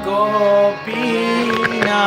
Gopina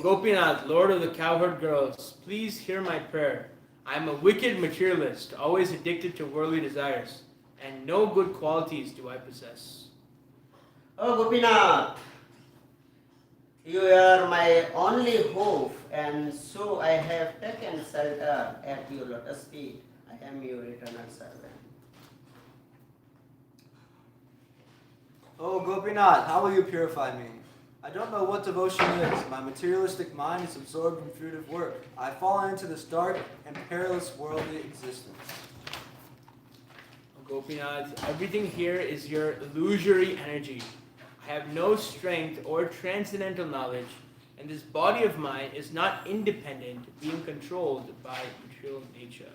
Gopinath, Lord of the cowherd girls, please hear my prayer. I am a wicked materialist, always addicted to worldly desires, and no good qualities do I possess. Oh Gopinath, you are my only hope, and so I have taken shelter at your lotus feet. I am your eternal servant. Oh Gopinath, how will you purify me? I don't know what devotion is. My materialistic mind is absorbed in fruitive work. I have fallen into this dark and perilous worldly existence. Oh Gopinath, everything here is your illusory energy. I have no strength or transcendental knowledge, and this body of mine is not independent, being controlled by material nature.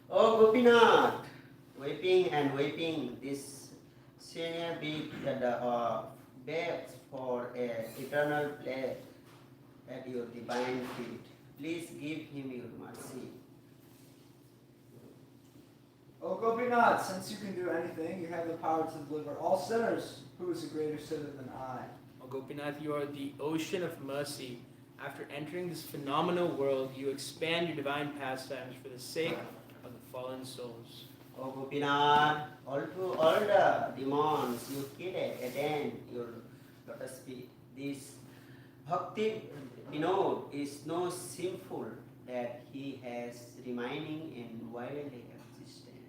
Oh Gopinath, weeping and weeping, this senior big begs for a eternal place at your divine feet. Please give him your mercy. Oh Gopinath, since you can do anything, you have the power to deliver all sinners. Who is a greater sinner than I? Oh Gopinath, you are the ocean of mercy. After entering this phenomenal world, you expand your divine pastimes for the sake of the fallen souls. Oh Gopinath, all the demons you killed attain your lotus feet. This Bhakti Vinod is no sinful that he has remaining in worldly existence.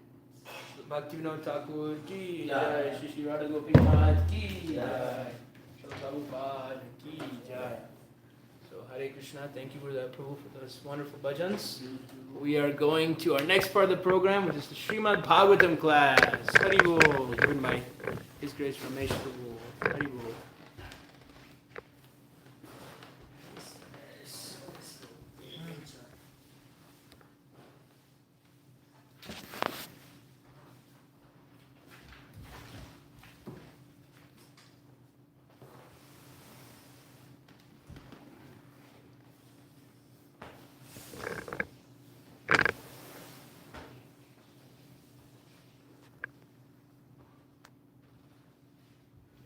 Bhakti Vinod Thakur ki Jai. jai, Shri Radha Gopinath ki jai, Srila Prabhupada ki jai. So Hare Krishna, thank you for that, Prabhu, for those wonderful bhajans. We are going to our next part of the program, which is the Srimad Bhagavatam class. Hari Bol, given by His Grace Ramesh Prabhu. Hari Bol.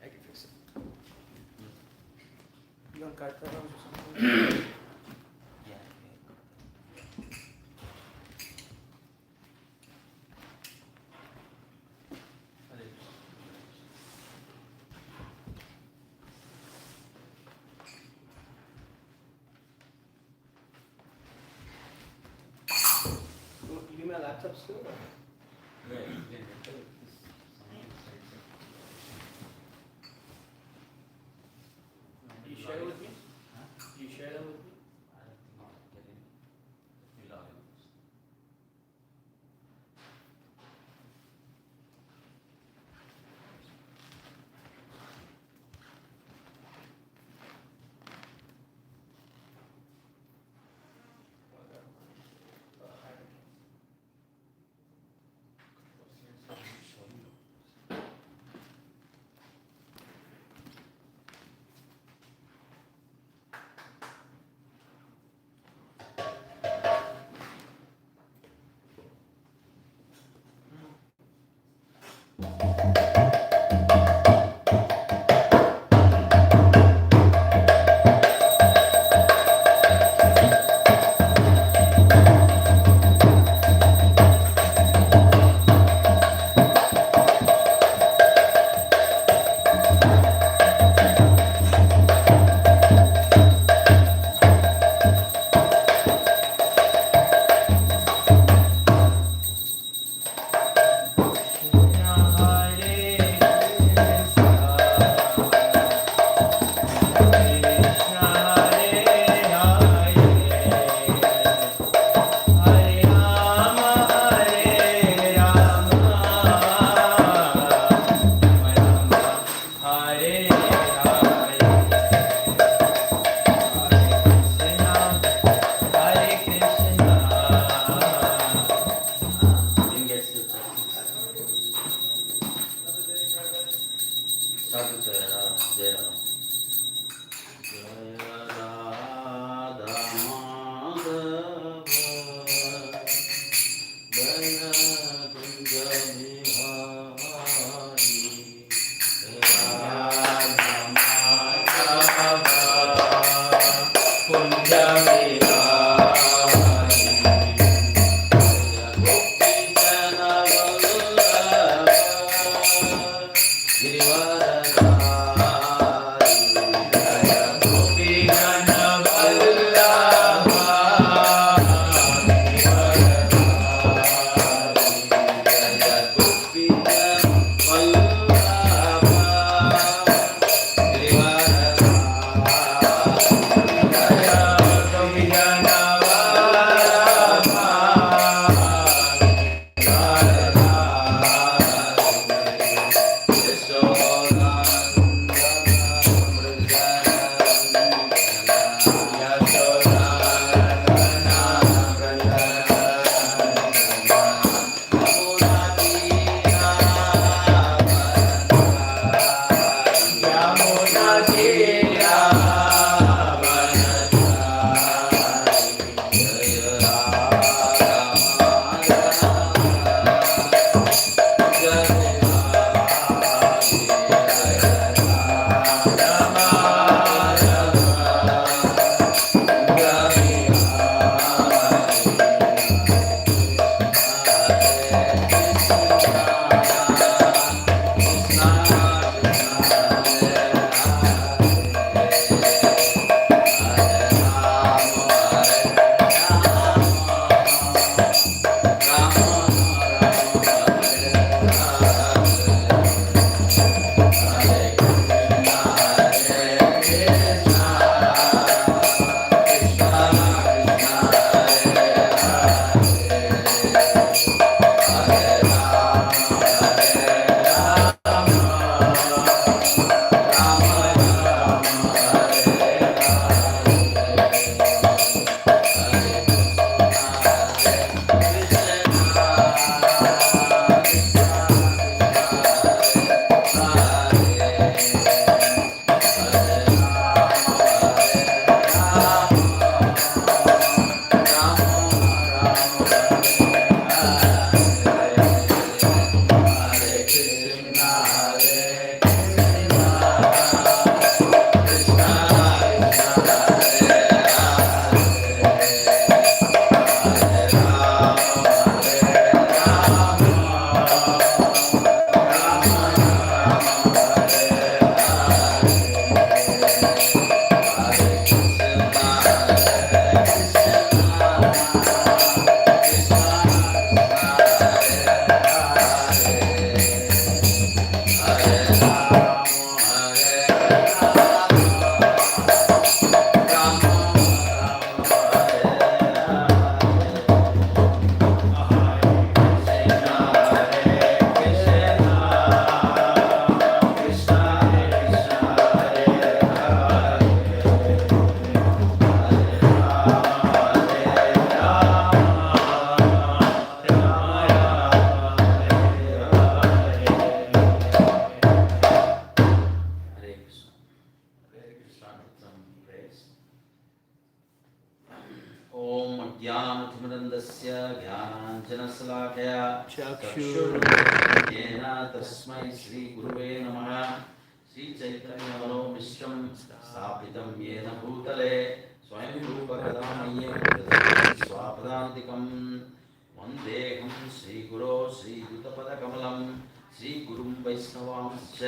I can fix it. You want cartridge or something? You give me a laptop still? Do you share it with me? Do you share them with me? ज्ञानतिमिरन्दस्य ज्ञानाञ्जनशलाकया Chakshur येन तस्मै श्रीगुरुवे नमः श्रीचैतन्यमनोमिश्रं स्थापितं येन भूतले स्वयं रूपकदामय्यं ददति स्वापदान्तिकं वन्देऽहं श्रीगुरो श्रीयुतपदकमलं श्रीगुरुं वैष्णवांश्च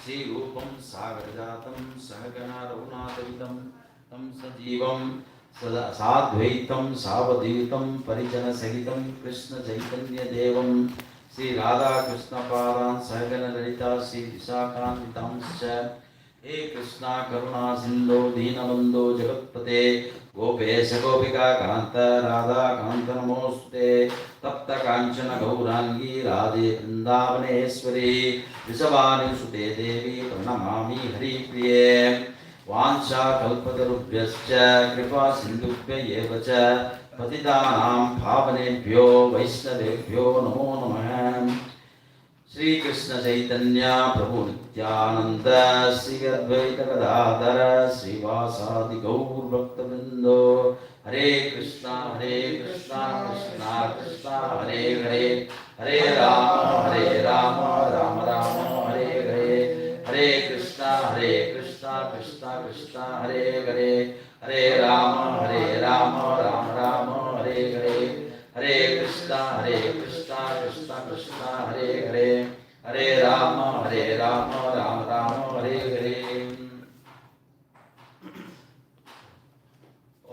श्रीरूपं सागरजातं सहगणा रघुनाथविदं तं सजीवं साद्वैतं सावधूतं परिजनसहितं कृष्णचैतन्यदेवं श्रीराधाकृष्णपादान् सहगणललिता श्रीविशाखान्वितांश्च हे कृष्णा करुणा सिन्धो दीनबन्धो जगत्पते गोपेश गोपिका कान्त राधा कान्त नमोऽस्तुते तप्त काञ्चन गौराङ्गी राधे वृन्दावनेश्वरी वृषभानुसुते देवी प्रणमामि हरिप्रिये वाञ्छाकल्पतरुभ्यश्च कृपा सिन्धुभ्य एव च पतितानां पावनेभ्यो वैष्णवेभ्यो नमो नमः। श्री कृष्ण चैतन्य प्रभु नित्यानंद श्री अद्वैत गदाधर श्रीवासादि गौर भक्तवृंदो हरे कृष्णा कृष्णा कृष्णा हरे हरे हरे राम राम राम हरे हरे हरे कृष्णा कृष्णा कृष्णा हरे हरे हरे राम राम राम हरे हरे हरे कृष्णा कृष्णा कृष्णा हरे हरे हरे राम राम राम हरे हरे।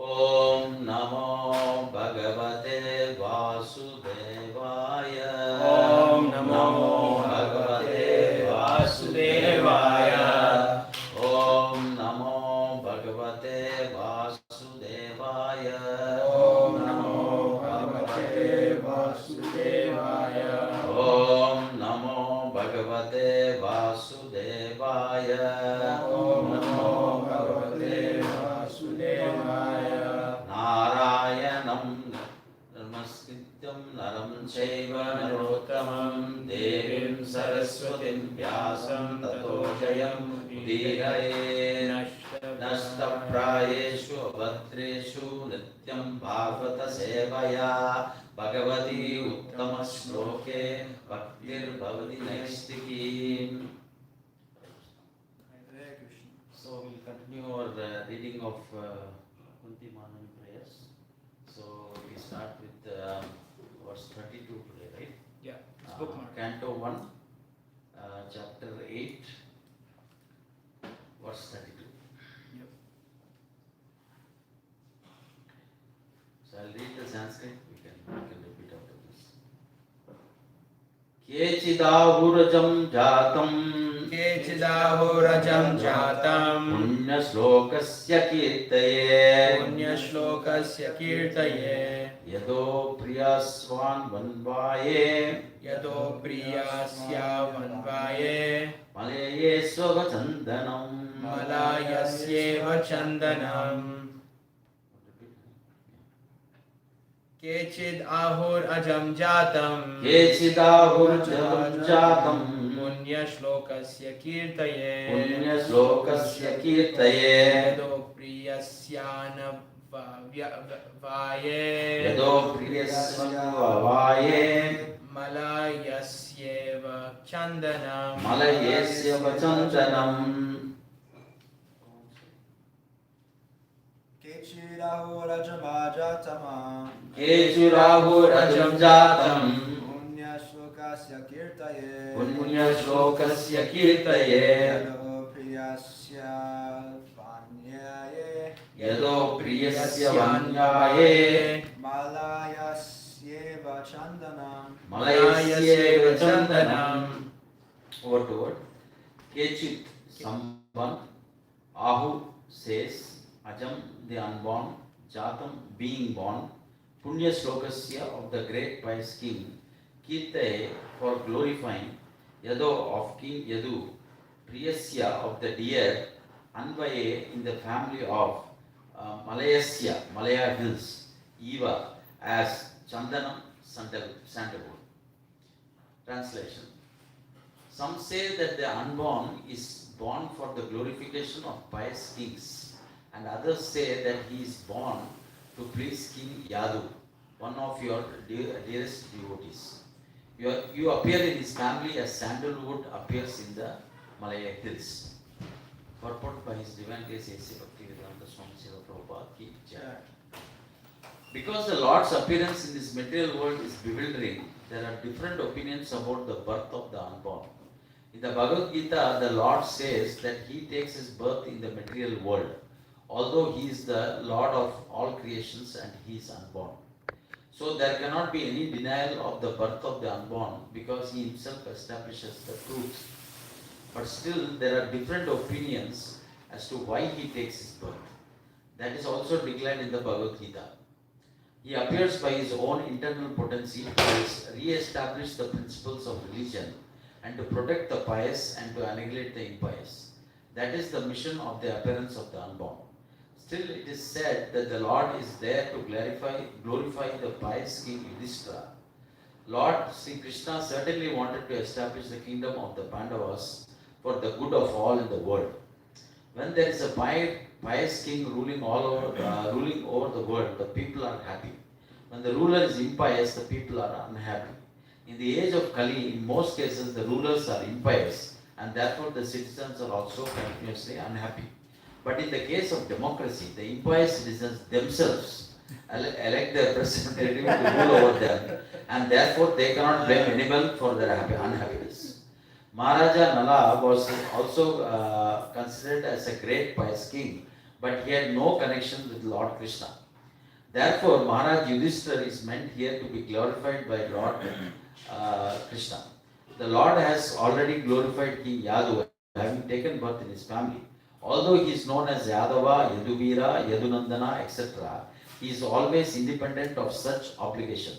ओम नमो भगवते वासुदेवाय। Om Namo Bhagavate Vasudevaya. ओम नमो भगवते वासुदेवाय। Om Namo Bhagavate Vasudevaya. ओम नमो भगवते वासुदेवाय। Om Namo Bhagavate Vasudevaya. नारायणं नमस्कृत्यं नरं चैव नरोत्तमं देवीं सरस्वतीं व्यासं ततो जयमुदीरयेत्। नष्टप्रायेषु भद्रेषु नित्यं भागवत सेवया Bhagwati उत्तमश्लोके भक्तिर्भवति नैष्टिकी। So we'll continue our reading of Kunti Manani prayers. So we start with verse 32 today, right? Yeah, it's bookmark. Canto 1, chapter 8, verse 32. Yep. So I'll read the Sanskrit, we can repeat after this. केचिदाहुरजं जातं Kechidahurajam jatam पुण्यश्लोकस्य कीर्तये Punyashlokasya kirtaye यदो प्रियस्वान् वन्वाये Yado priyasya vanvaye मलये स्वचन्दनं Malayasyeva chandanam Kechid ahur ajam jatam केचिदाहुरजं जातं Punya shlokasya kirtaye पुण्यश्लोकस्य कीर्तये Yado priyasyana vaye यदो प्रियस्वान् Malayasyeva chandanam मलयेस्य वचन्दनं Kechirahurajamajatama केचिराहुरजं जातं Punyashlokasya kirtaye पुण्यश्लोकस्य कीर्तये Yado priyasya vanyaye यदो प्रियस्य वन्याये Malayasyeva chandanam मलयस्यैव चन्दनम्। Word to word. Kechit, someone. Ahu says, Ajam, the unborn. Jatam, being born. Punya Slokasya, of the great pious king. Kirtaye, for glorifying. Yado, of King Yadu. Priyasya, of the dear. Anvaye, in the family of Malayasya, Malaya hills. Eva, as Chandanam, sandalwood. Translation. Some say that the unborn is born for the glorification of pious kings, and others say that he is born to please King Yadu, one of your dearest devotees. You appear in his family as sandalwood appears in the Malaya hills. Purport by His Divine Grace A.C. Bhaktivedanta Swami Srila Prabhupada Ki Jai. Because the Lord's appearance in this material world is bewildering, there are different opinions about the birth of the unborn. In the Bhagavad Gita, the Lord says that He takes His birth in the material world, although He is the Lord of all creations and He is unborn. So there cannot be any denial of the birth of the unborn because He Himself establishes the truth. But still, there are different opinions as to why He takes His birth. That is also declared in the Bhagavad Gita. He appears by His own internal potency to re-establish the principles of religion and to protect the pious and to annihilate the impious. That is the mission of the appearance of the unborn. Still, it is said that the Lord is there to glorify the pious King Yudhishthira. Lord Sri Krishna certainly wanted to establish the kingdom of the Pandavas for the good of all in the world. When there is a pious king ruling over the world, the people are happy. When the ruler is impious, the people are unhappy. In the age of Kali, in most cases, the rulers are impious, and therefore the citizens are also continuously unhappy. But in the case of democracy, the impious citizens themselves elect their representative to rule over them, and therefore they cannot blame anyone for their unhappiness. Maharaja Nala was also considered as a great pious king, but he had no connection with Lord Krishna. Therefore, Maharaj Yudhishthira is meant here to be glorified by Lord Krishna. The Lord has already glorified King Yadu, having taken birth in his family. Although he is known as Yadava, Yaduvira, Yadunandana, etc., he is always independent of such obligation.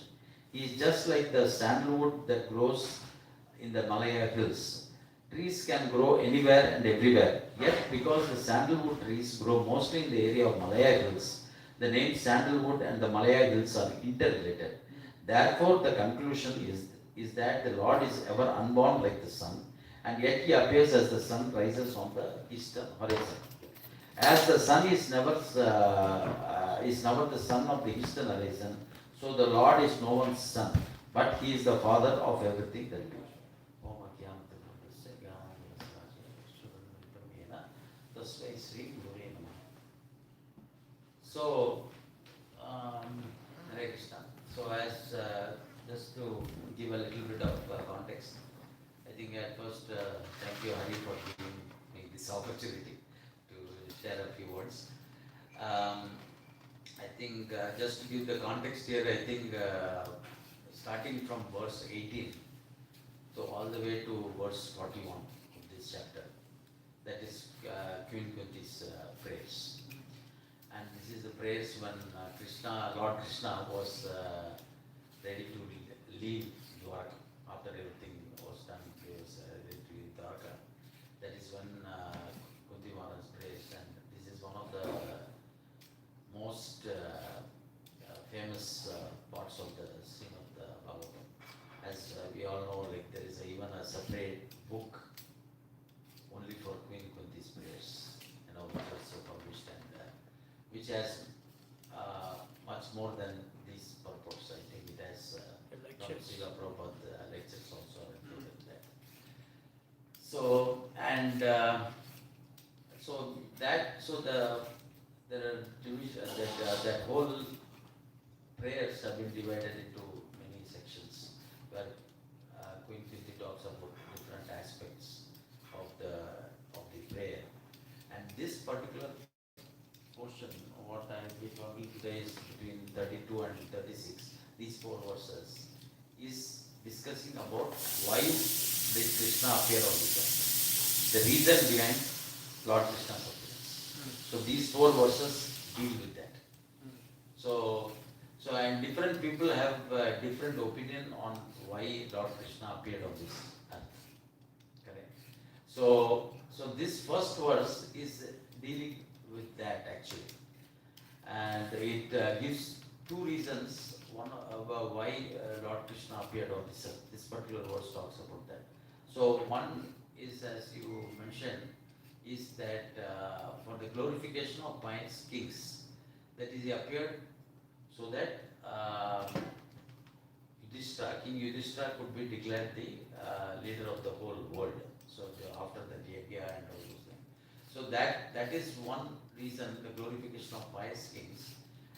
He is just like the sandalwood that grows in the Malaya hills. Trees can grow anywhere and everywhere. Yet, because the sandalwood trees grow mostly in the area of Malaya hills, the name sandalwood and the Malaya hills are interrelated. Therefore, the conclusion is that the Lord is ever unborn like the sun, and yet he appears as the sun rises on the eastern horizon. As the sun is never the son of the eastern horizon, so the Lord is no one's son, but he is the father of everything that lives. So, Hare Krishna. So, as just to give a little bit of context, I think at first, thank you, Hari, for giving me this opportunity to share a few words. I think just to give the context here, I think starting from verse 18, so all the way to verse 41 of this chapter, that is Queen Kunti's prayers. And this is the prayers when Lord Krishna was ready to leave Dwarka. After everything was done, he was ready to leave Dwarka. That is when Kunti Maharaj prays, and this is one of the most famous parts of the Srimad Bhagavatam. As we all know, like there is even a separate book only for Queen Kunti's prayers, which was so published, and which has much more than these purports. I think it has Srila Prabhupada lectures also included in that. So there are divisions that whole prayers have been divided into many sections where Queen Kunti talks about different aspects of the prayer, and this particular portion, what I will be talking today is between 32 and 36. These 4 verses is discussing about why did Krishna appear on this earth, the reason behind Lord Krishna's appearance. So these 4 verses deal with that. So and different people have different opinion on why Lord Krishna appeared on this earth. Correct. So this first verse is dealing with that actually, and it gives 2 reasons. One about why Lord Krishna appeared on this earth. This particular verse talks about that. So one is, as you mentioned, is that for the glorification of pious kings, that is, he appeared so that King Yudhishthira could be declared the leader of the whole world. So after the yajna and all those things. So that is one reason, the glorification of pious kings.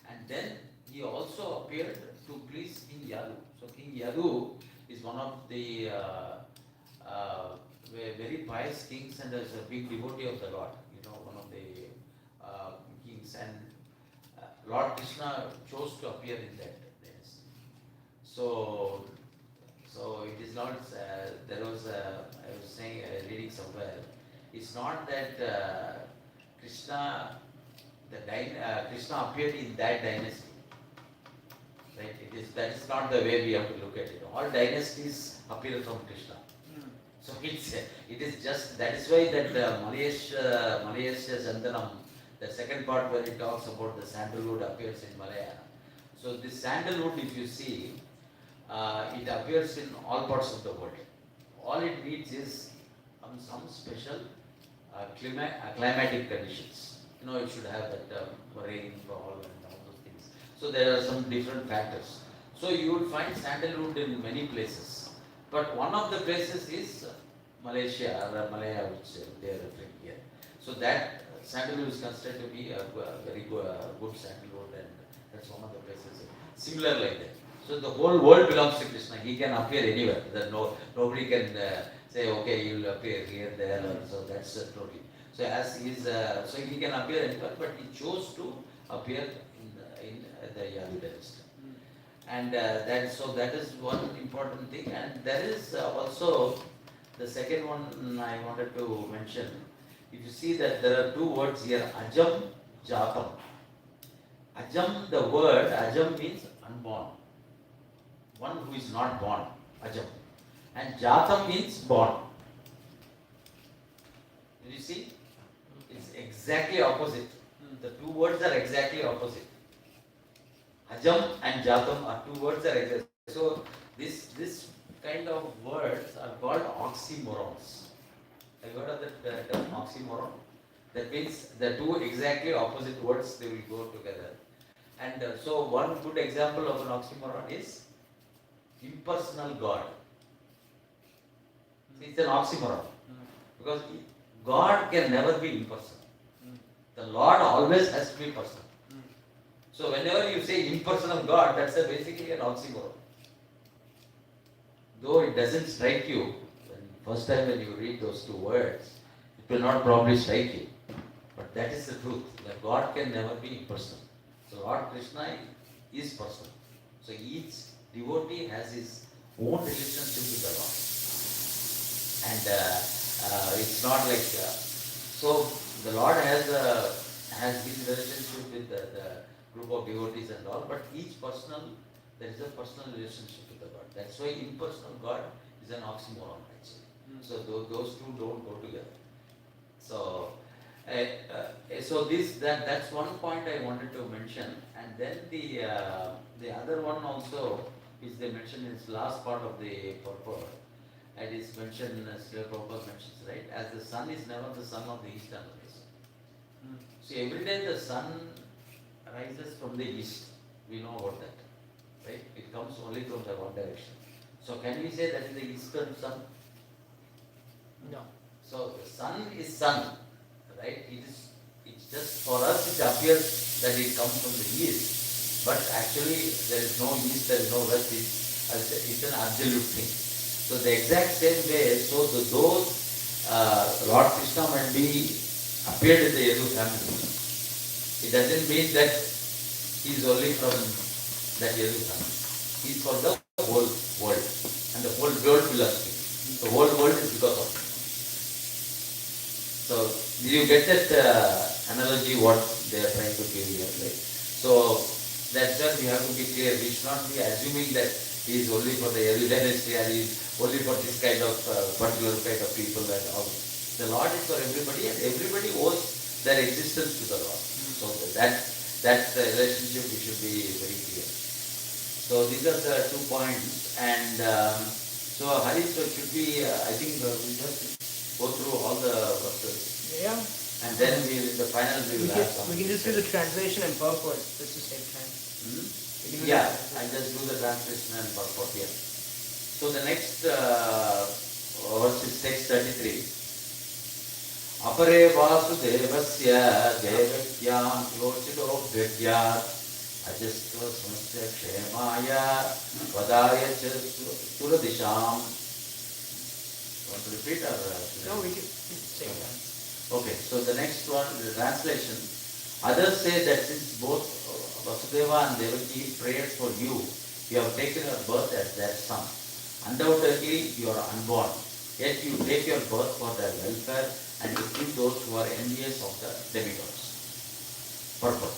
And then he also appeared to please King Yadu. So King Yadu is one of the very pious kings and is a big devotee of the Lord. One of the kings, and Lord Krishna chose to appear in that dynasty. So it is not. There was I was saying, reading somewhere. It's not that Krishna appeared in that dynasty. Right? That is not the way we have to look at it. All dynasties appear from Krishna. So it is just, that is why that Malayasya Chandanam, the second part where it talks about the sandalwood appears in Malaya. So this sandalwood, if you see, it appears in all parts of the world. All it needs is some special climatic conditions. It should have that rainfall and all those things. So there are some different factors. So you will find sandalwood in many places. But one of the places is Malaysia or Malaya, which they are referring here. So that sandalwood is considered to be a very good sandalwood, and that's one of the places. Similar like that. So the whole world belongs to Krishna. He can appear anywhere. Nobody can say, okay, he will appear here, there, or so. That's totally. So as he is, so he can appear anywhere, but he chose to appear in the Yadu dynasty. And that is one important thing. And there is also the second one I wanted to mention. If you see that there are two words here, Ajam, Jatam. Ajam, the word Ajam means unborn. One who is not born, Ajam. And Jatam means born. Did you see? It's exactly opposite. The two words are exactly opposite. Ajam and Jatam are two words that exist. So this kind of words are called oxymorons. Have you heard of that term, oxymoron? That means the two exactly opposite words, they will go together. And so one good example of an oxymoron is impersonal God. It's an oxymoron. Because God can never be impersonal. The Lord always has to be personal. So whenever you say impersonal God, that's basically an oxymoron. Though it doesn't strike you, first time when you read those two words, it will not probably strike you. But that is the truth, that God can never be impersonal. So Lord Krishna is personal. So each devotee has his own relationship with the Lord. And it's not like, so the Lord has his relationship with the group of devotees and all, but each there is a personal relationship with the God. That's why impersonal God is an oxymoron actually. So those two don't go together. So that's one point I wanted to mention. And then the other one also, which they mentioned in the last part of the purport, and it's mentioned, Srila Prabhupada mentions, right, as the sun is never the sun of the east and the west. So every day the sun rises from the east. We know about that, right? It comes only from the one direction. So can we say that is the eastern sun? No. So the sun is sun, right? It's just for us it appears that it comes from the east, but actually there is no east, there is no west. It's an absolute thing. So the exact same way, so those Lord Krishna might be appeared in the Yadu family. It doesn't mean that he is only from that Yadu family. He is for the whole world, and the whole world belongs to him. The whole world is because of him. So did you get that analogy? What they are trying to give here, right? So that's why we have to be clear. We should not be assuming that he is only for the Yadu dynasty, or he is only for this kind of particular kind of people and all. The Lord is for everybody, and everybody owes their existence to the Lord. So that's the relationship we should be very clear. So these are the 2 points. And so Hari, so should we, I think we just go through all the verses. Yeah. And then in the final we will have some. We can just do the translation and purport just to save time. Yeah, I just do the translation and purport here. So the next verse is text 33. Apare vasudevasya devakyam yochido bhyagyat ajastva samasya kshemaya vadaya turadisham. Want to repeat or? No, we can say that. Okay, so the next one, the translation. Others say that since both Vasudeva and Devaki prayed for you, you have taken your birth as their son. Undoubtedly, you are unborn. Yet you take your birth for their welfare and to kill those who are envious of the demigods. Purport.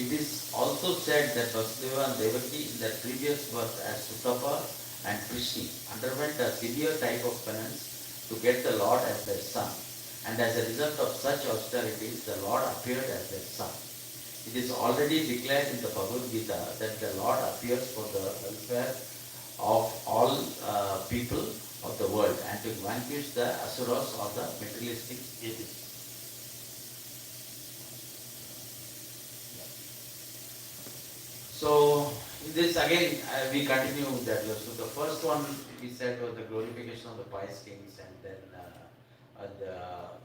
It is also said that Vasudeva and Devaki in their previous birth as Sutapa and Krishna underwent a severe type of penance to get the Lord as their son. And as a result of such austerities, the Lord appeared as their son. It is already declared in the Bhagavad Gita that the Lord appears for the welfare of all people of the world and to vanquish the asuras or the materialistic atheists. So this again we continue that. So the first one we said was the glorification of the pious kings, and then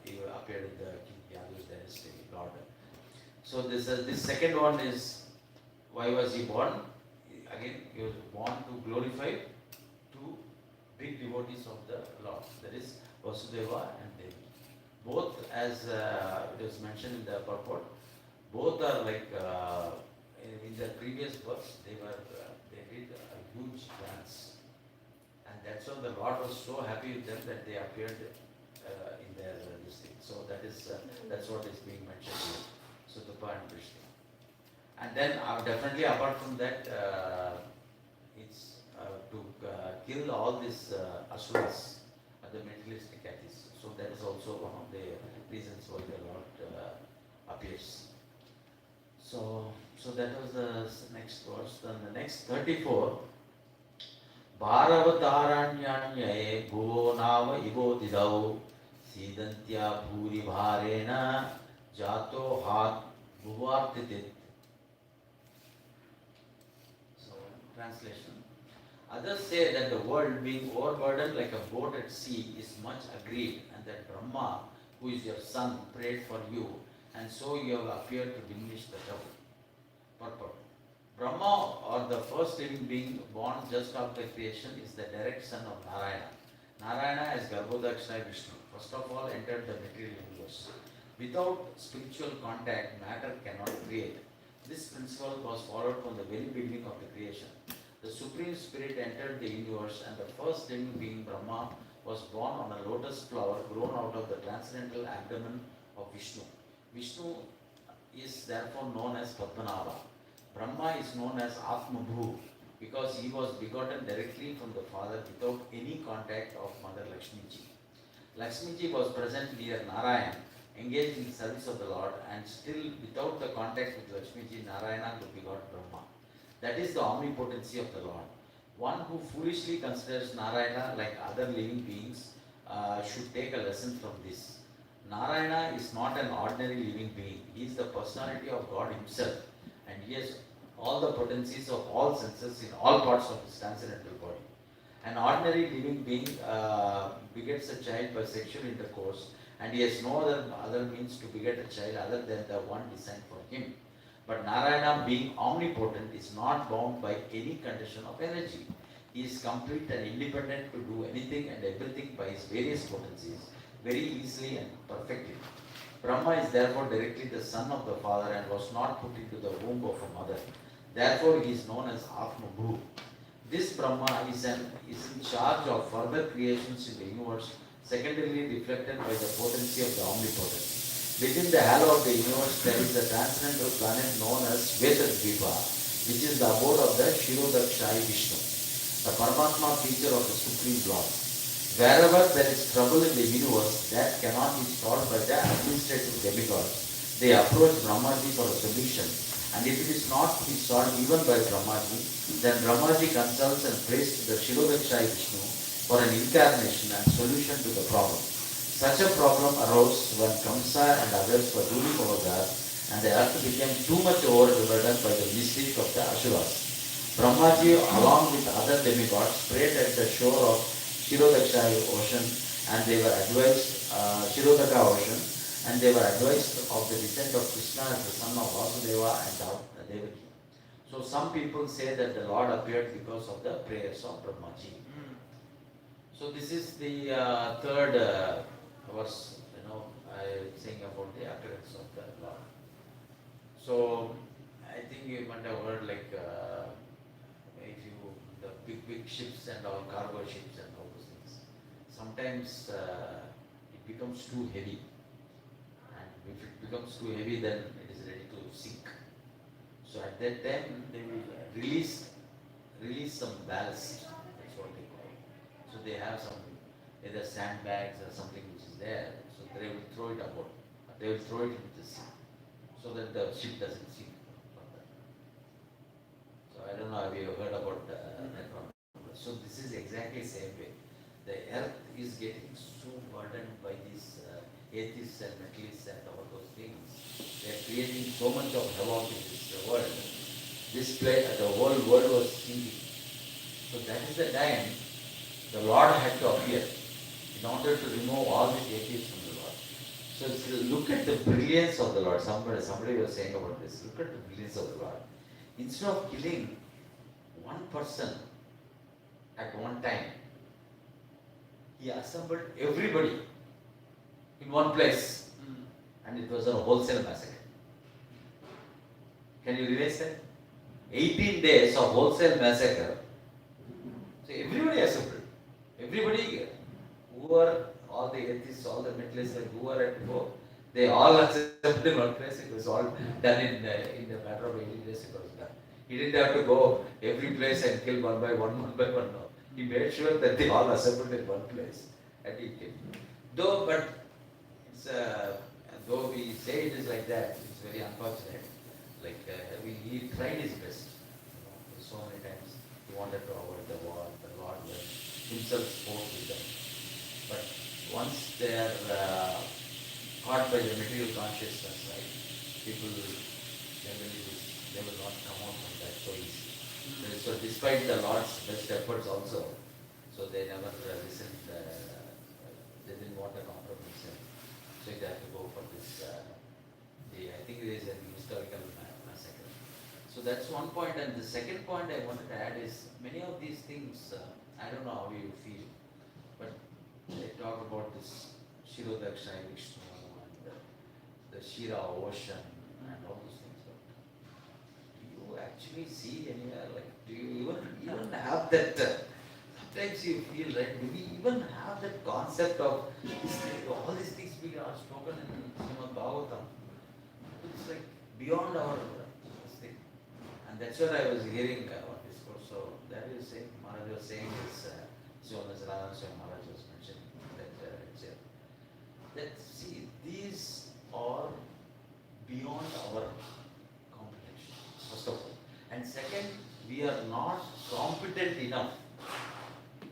he appeared in the King Yadu's dynasty, Lord. So this second one is, why was he born? Again, he was born to glorify two big devotees of the Lord, that is Vasudeva and Devi. Both, as it was mentioned in the purport, both are like in their previous births they did a huge dance, and that's why the Lord was so happy with them that they appeared in their district. So that's what is being mentioned here. Sutapa and Krishna. And then definitely apart from that, it's to kill all these asuras, the materialistic atheists. So that is also one of the reasons why the Lord appears. So that was the next verse. Then the next 34. Bharavataranyanye bhuvo nama ivo didau Sidantya bhuri bharena jato hat bhuvartitit. So, translation. Others say that the world being overburdened like a boat at sea is much aggrieved, and that Brahma, who is your son, prayed for you, and so you have appeared to diminish the trouble. Purport. Brahma, or the first living being born just after creation, is the direct son of Narayana. Narayana as Garbhodakshaya Vishnu first of all entered the material universe. Without spiritual contact, matter cannot create. This principle was followed from the very beginning of the creation. The Supreme Spirit entered the universe, and the first living being Brahma was born on a lotus flower grown out of the transcendental abdomen of Vishnu. Vishnu is therefore known as Padmanabha. Brahma is known as Atmabhu because he was begotten directly from the father without any contact of Mother Lakshmiji. Lakshmiji was present near Narayan, engaged in the service of the Lord, and still without the contact with Lakshmiji, Narayana could begot Brahma. That is the omnipotency of the Lord. One who foolishly considers Narayana like other living beings should take a lesson from this. Narayana is not an ordinary living being. He is the personality of God himself, and he has all the potencies of all senses in all parts of his transcendental body. An ordinary living being begets a child by sexual intercourse, and he has no other means to beget a child other than the one designed for him. But Narayana, being omnipotent, is not bound by any condition of energy. He is complete and independent to do anything and everything by his various potencies, very easily and perfectly. Brahma is therefore directly the son of the father and was not put into the womb of a mother. Therefore, he is known as Atmabhu. This Brahma is in charge of further creations in the universe, secondarily reflected by the potency of the omnipotent. Within the halo of the universe, there is a transcendental planet known as Vetadvipa, which is the abode of the Shirodakshaya Vishnu, the Paramatma feature of the Supreme Lord. Wherever there is trouble in the universe that cannot be solved by the administrative demigods, they approach Brahmaji for a solution, and if it is not to be solved even by Brahmaji, then Brahmaji consults and prays to the Shirodakshaya Vishnu for an incarnation and solution to the problem. Such a problem arose when Kamsa and others were ruling over the earth, and the earth became too much overburdened by the mischief of the Asuras. Brahmaji, along with other demigods, prayed at the shore of Shirodaksha ocean, and they were advised, Shirodaka ocean, and they were advised of the descent of Krishna as the son of Vasudeva and Devaki. So some people say that the Lord appeared because of the prayers of Brahmaji. So this is the third verse, I saying about the appearance of the Lord. So I think you might have heard like if you the big ships and all cargo ships and all those things. Sometimes it becomes too heavy, and if it becomes too heavy, then it is ready to sink. So at that time they will release some ballast. That's what they call it. So they have some either sandbags or something which is there. So they will throw it aboard. They will throw it into the sea so that the ship doesn't sink. So I don't know if you have heard about that one. So this is exactly the same way. The earth is getting so burdened by these atheists and mentalists and all those things. They are creating so much of havoc in this world. The whole world was sinking. So that is the time the Lord had to appear in order to remove all these atheists from the Lord. So look at the brilliance of the Lord. Somebody was saying about this. Look at the brilliance of the Lord. Instead of killing one person at one time, he assembled everybody in one place, and it was a wholesale massacre. Can you realize that? 18 days of wholesale massacre. So everybody assembled. Everybody who were all the atheists, all the mentalists, who were at war, they all assembled in one place. It was all done in the matter of 18 days. It was done. He didn't have to go every place and kill one by one. No. He made sure that they all assembled in one place and he killed. Though we say it is like that, it's very unfortunate. Like he tried his best. So many times he wanted to avoid the war. The Lord himself spoke with them. But once they are caught by the material consciousness, right? People they will not come out from that so easy. So despite the Lord's best efforts also, so they never listened. They didn't want a compromise. So they had to go for this. I think it is an historical massacre. So that's one point. And the second point I wanted to add is many of these things. I don't know how you feel, but they talk about this Shirodaksha Vishnu and the Shira ocean and all those things. But do you actually see anywhere? Like, do you even have that? Sometimes you feel, right? Do we even have that concept of all these things we are spoken in Srimad Bhagavatam? It's like beyond our thing. And that's what I was hearing on discourse. So that is saying, Maharaj was saying is, Maharaj was mentioning that see, these are beyond our comprehension, first of all. And second, we are not competent enough.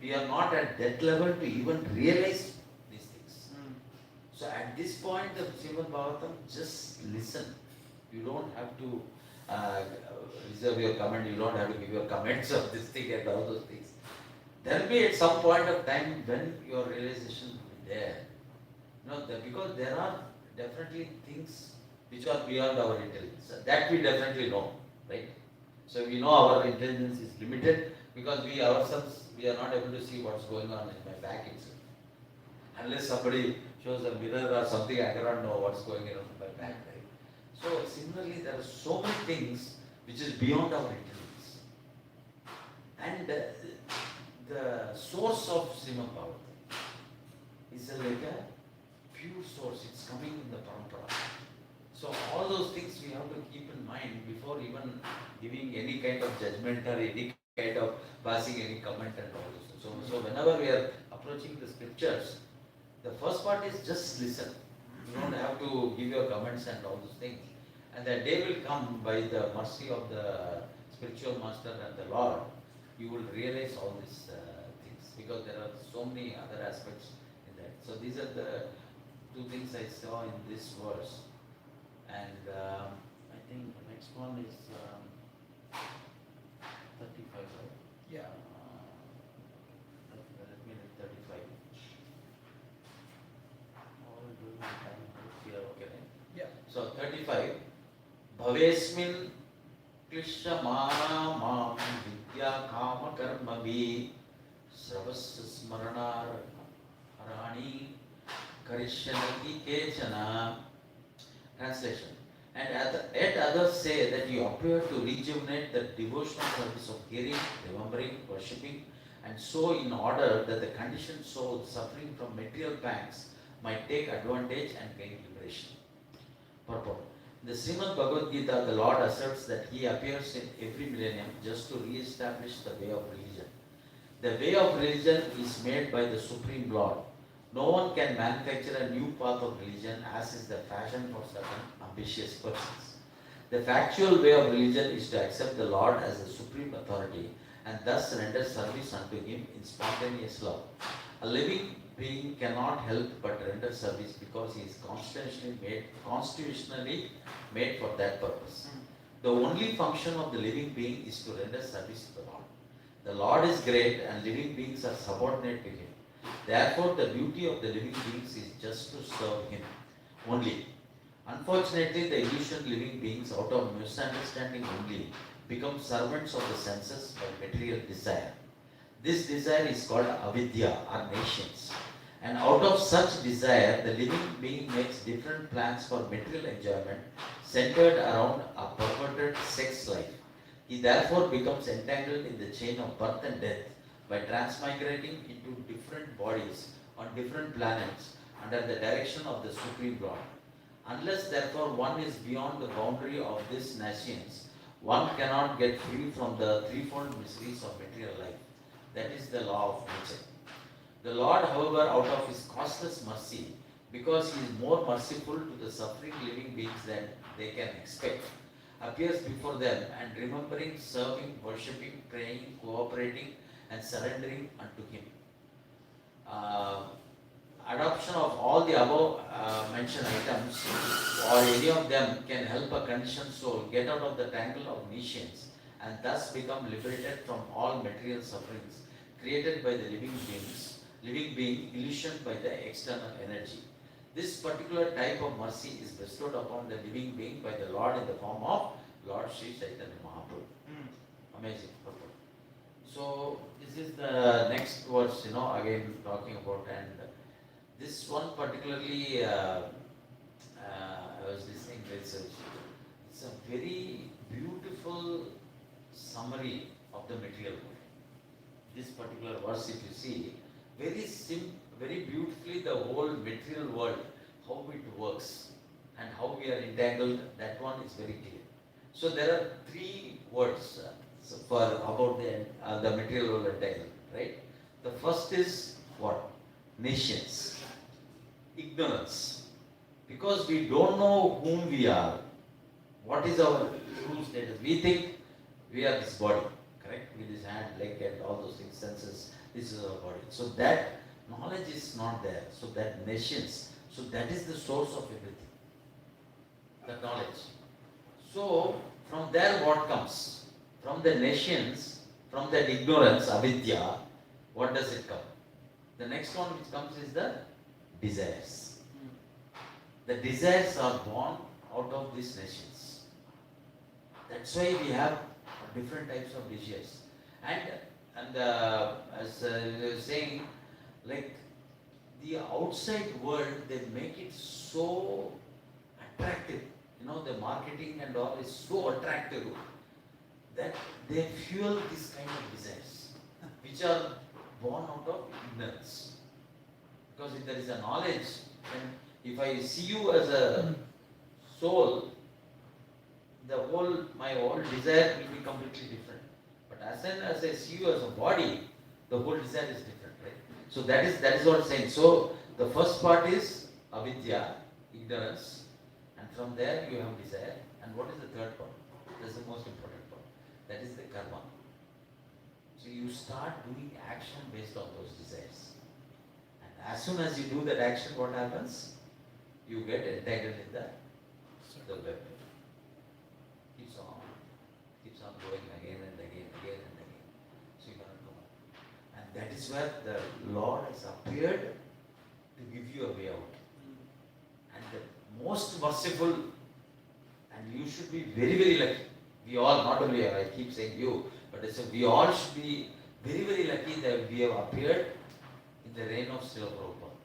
We are not at that level to even realize these things. So at this point of Srimad Bhagavatam, just listen. You don't have to reserve your comment. You don't have to give your comments of this thing and all those things. There will be at some point of time when your realization will be there. Because there are definitely things which are beyond our intelligence. That we definitely know, right? So we know our intelligence is limited because we ourselves, we are not able to see what's going on in my back itself. Unless somebody shows a mirror or something, I cannot know what's going on in my back, right? So similarly, there are so many things which is beyond our intelligence. And the source of Srimad Bhagavatam is like a pure source. It's coming in the parampara. So all those things we have to keep in mind before even giving any kind of judgment or any kind of passing any comment and all this. So whenever we are approaching the scriptures, the first part is just listen. You don't have to give your comments and all those things. And that day will come by the mercy of the spiritual master and the Lord. You will realize all these things because there are so many other aspects in that. So these are the two things I saw in this verse. And I think the next one is 35, right? Yeah. Let me read 35. All doing time here, okay, right? Yeah. So 35. Bhavesmin Klishya Mana Mam Vidya Kama Karma Vi Sravasya Smaranar Harani Karishanati Kechana. Translation. And yet others say that you appear to rejuvenate the devotional service of hearing, remembering, worshipping, and so in order that the conditioned soul suffering from material pangs might take advantage and gain liberation. Purport. In the Srimad Bhagavad Gita, the Lord asserts that He appears in every millennium just to re-establish the way of religion. The way of religion is made by the Supreme Lord. No one can manufacture a new path of religion as is the fashion for certain ambitious persons. The factual way of religion is to accept the Lord as the supreme authority and thus render service unto Him in spontaneous love. A living being cannot help but render service because he is constitutionally made for that purpose. The only function of the living being is to render service to the Lord. The Lord is great and living beings are subordinate to Him. Therefore, the duty of the living beings is just to serve Him only. Unfortunately, the illusioned living beings, out of misunderstanding only, become servants of the senses by material desire. This desire is called avidya or nations. And out of such desire, the living being makes different plans for material enjoyment centered around a perverted sex life. He therefore becomes entangled in the chain of birth and death by transmigrating into different bodies on different planets under the direction of the Supreme Lord. Unless therefore one is beyond the boundary of this nations, one cannot get free from the threefold miseries of material life. That is the law of nature. The Lord, however, out of His costless mercy, because He is more merciful to the suffering living beings than they can expect, appears before them and remembering, serving, worshipping, praying, cooperating, and surrendering unto Him. Adoption of all the above mentioned items or any of them can help a conditioned soul get out of the tangle of nations and thus become liberated from all material sufferings created by the living being illusioned by the external energy. This particular type of mercy is bestowed upon the living being by the Lord in the form of Lord Sri Chaitanya Mahaprabhu. Amazing. So this is the next verse, again talking about, and this one particularly, I was listening to it. It's a very beautiful summary of the material world. This particular verse, if you see, very beautifully the whole material world, how it works and how we are entangled, that one is very clear. So there are three words about the material world entanglement, right? The first is what? Nations. Ignorance. Because we don't know whom we are, what is our true status. We think we are this body, correct? With this hand, leg, and all those things, senses, this is our body. So that knowledge is not there. So that nations, so that is the source of everything. The knowledge. So from there what comes? From the nations, from that ignorance, avidya, what does it come? The next one which comes is the desires. The desires are born out of these nations. That's why we have different types of desires. And as I was saying, like the outside world, they make it so attractive. The marketing and all is so attractive that they fuel this kind of desires, which are born out of ignorance. Because if there is a knowledge, then if I see you as a soul, my whole desire will be completely different. But as soon as I see you as a body, the whole desire is different, right? So that is what I'm saying. So the first part is avidya, ignorance, and from there you have desire. And what is the third part? That's the most important part. That is the karma. So you start doing action based on those desires. And as soon as you do that action, what happens? You get entangled in the the web. Keeps on going again and again. So you cannot go on. And that is where the Lord has appeared to give you a way out. And the most merciful, and you should be very, very lucky. We all, not only I keep saying you, but we all should be very, very lucky that we have appeared in the reign of Srila Prabhupada.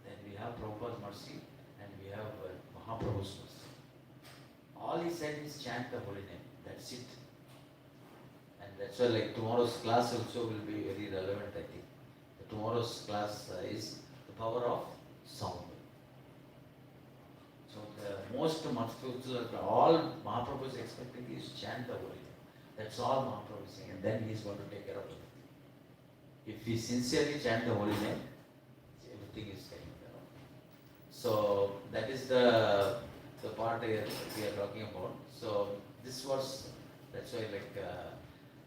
Then we have Prabhupada's mercy and we have Mahaprabhu's mercy. All he said is chant the holy name. That's it. And that's why like tomorrow's class also will be very relevant, I think. Tomorrow's class is the power of sound. So the most merciful, all Mahaprabhu is expecting is chant the holy name. That's all Mahaprabhu is saying, and then he is going to take care of everything. If we sincerely chant the holy name, everything is taken care of. So that is the part we are talking about. So this was, that's why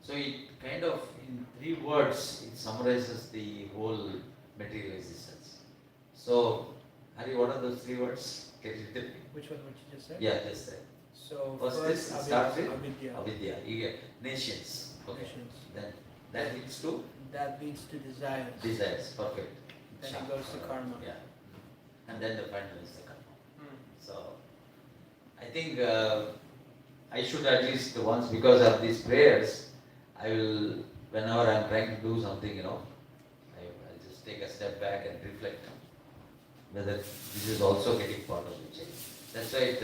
so it kind of in 3 words it summarizes the whole material existence. So Hari, what are those 3 words? Can you tell me? Which one? What you just said? Yeah, just that. So First start with avidya. You get nations. Okay. Nations. Then that leads to That leads to desires. desires. Perfect. Then it goes to karma. Yeah. And then the final is the karma. So I think I should at least once, because of these prayers, I will, whenever I am trying to do something, I'll just take a step back and reflect whether this is also getting part of the change. That's why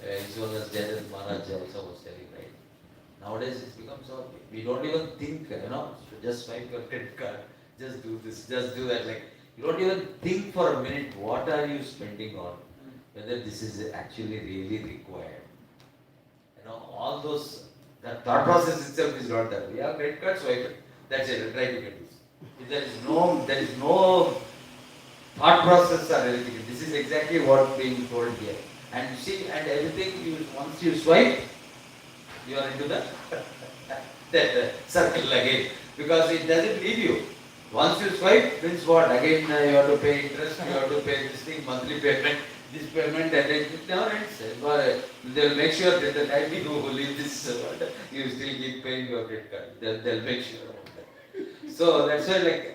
as well as Jayadeva Maharaj also was telling, right? Nowadays it's become so, we don't even think, just swipe your credit card, just do this, just do that. Like, you don't even think for a minute what are you spending on, whether this is actually really required. All those, that thought process itself is not there. We have credit card, swipe it, that's it, try to get this. If there is no thought process or anything, this is exactly what being told here. And you see, and everything, once you swipe, you are into that circle again, because it doesn't leave you. Once you swipe, means what? Again you have to pay interest, you have to pay this thing, monthly payment, this payment, and it never ends. They will make sure that the time you leave this, you still keep paying your credit card. They'll make sure of that. So that's why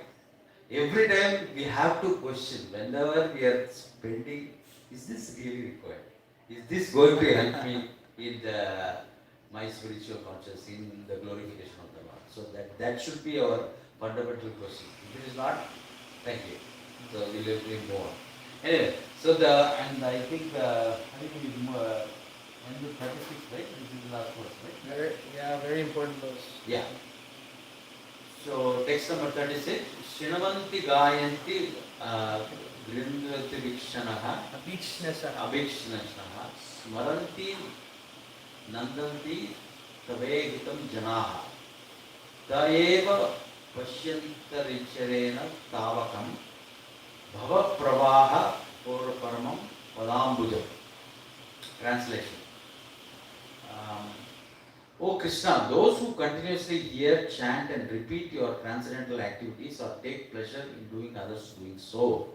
every time we have to question, whenever we are spending, is this really required? Is this going to help me in my spiritual consciousness, in the glorification of the Lord? So that should be our fundamental question. If it is not, thank you. So we will bring more. Anyway, so I think we end with 36, right? This is the last verse, right? Very important verse. Yeah. So text number 36. Shinavanti Gayanti Grindvati Vikshanaha Abhikshnashaha Smaranti Nandanti Tavehitam Janaha Taeva Pashyantaricherena Tavakam Bhava Pravaha Paramam Padambujam. Translation. O Krishna, those who continuously hear, chant and repeat your transcendental activities or take pleasure in doing others doing so,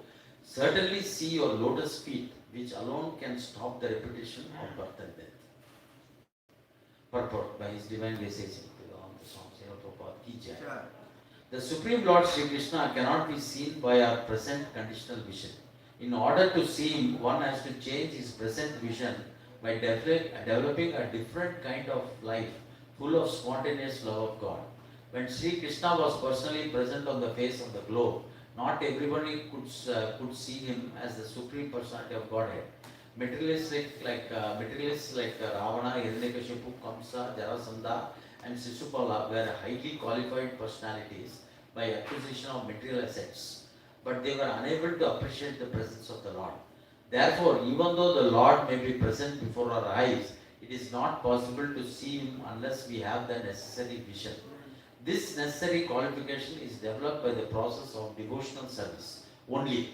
certainly see your lotus feet, which alone can stop the repetition of birth and death. Purport by His Divine Grace on the song Srila Prabhupada Ki Jai. The Supreme Lord Sri Krishna cannot be seen by our present conditional vision. In order to see Him, one has to change his present vision by developing a different kind of life, full of spontaneous love of God. When Sri Krishna was personally present on the face of the globe, not everybody could see Him as the Supreme Personality of Godhead. Materialists like Ravana, Hiranyakashipu, Kamsa, Jarasandha and Sisupala were highly qualified personalities by acquisition of material assets, but they were unable to appreciate the presence of the Lord. Therefore, even though the Lord may be present before our eyes, it is not possible to see Him unless we have the necessary vision. This necessary qualification is developed by the process of devotional service only,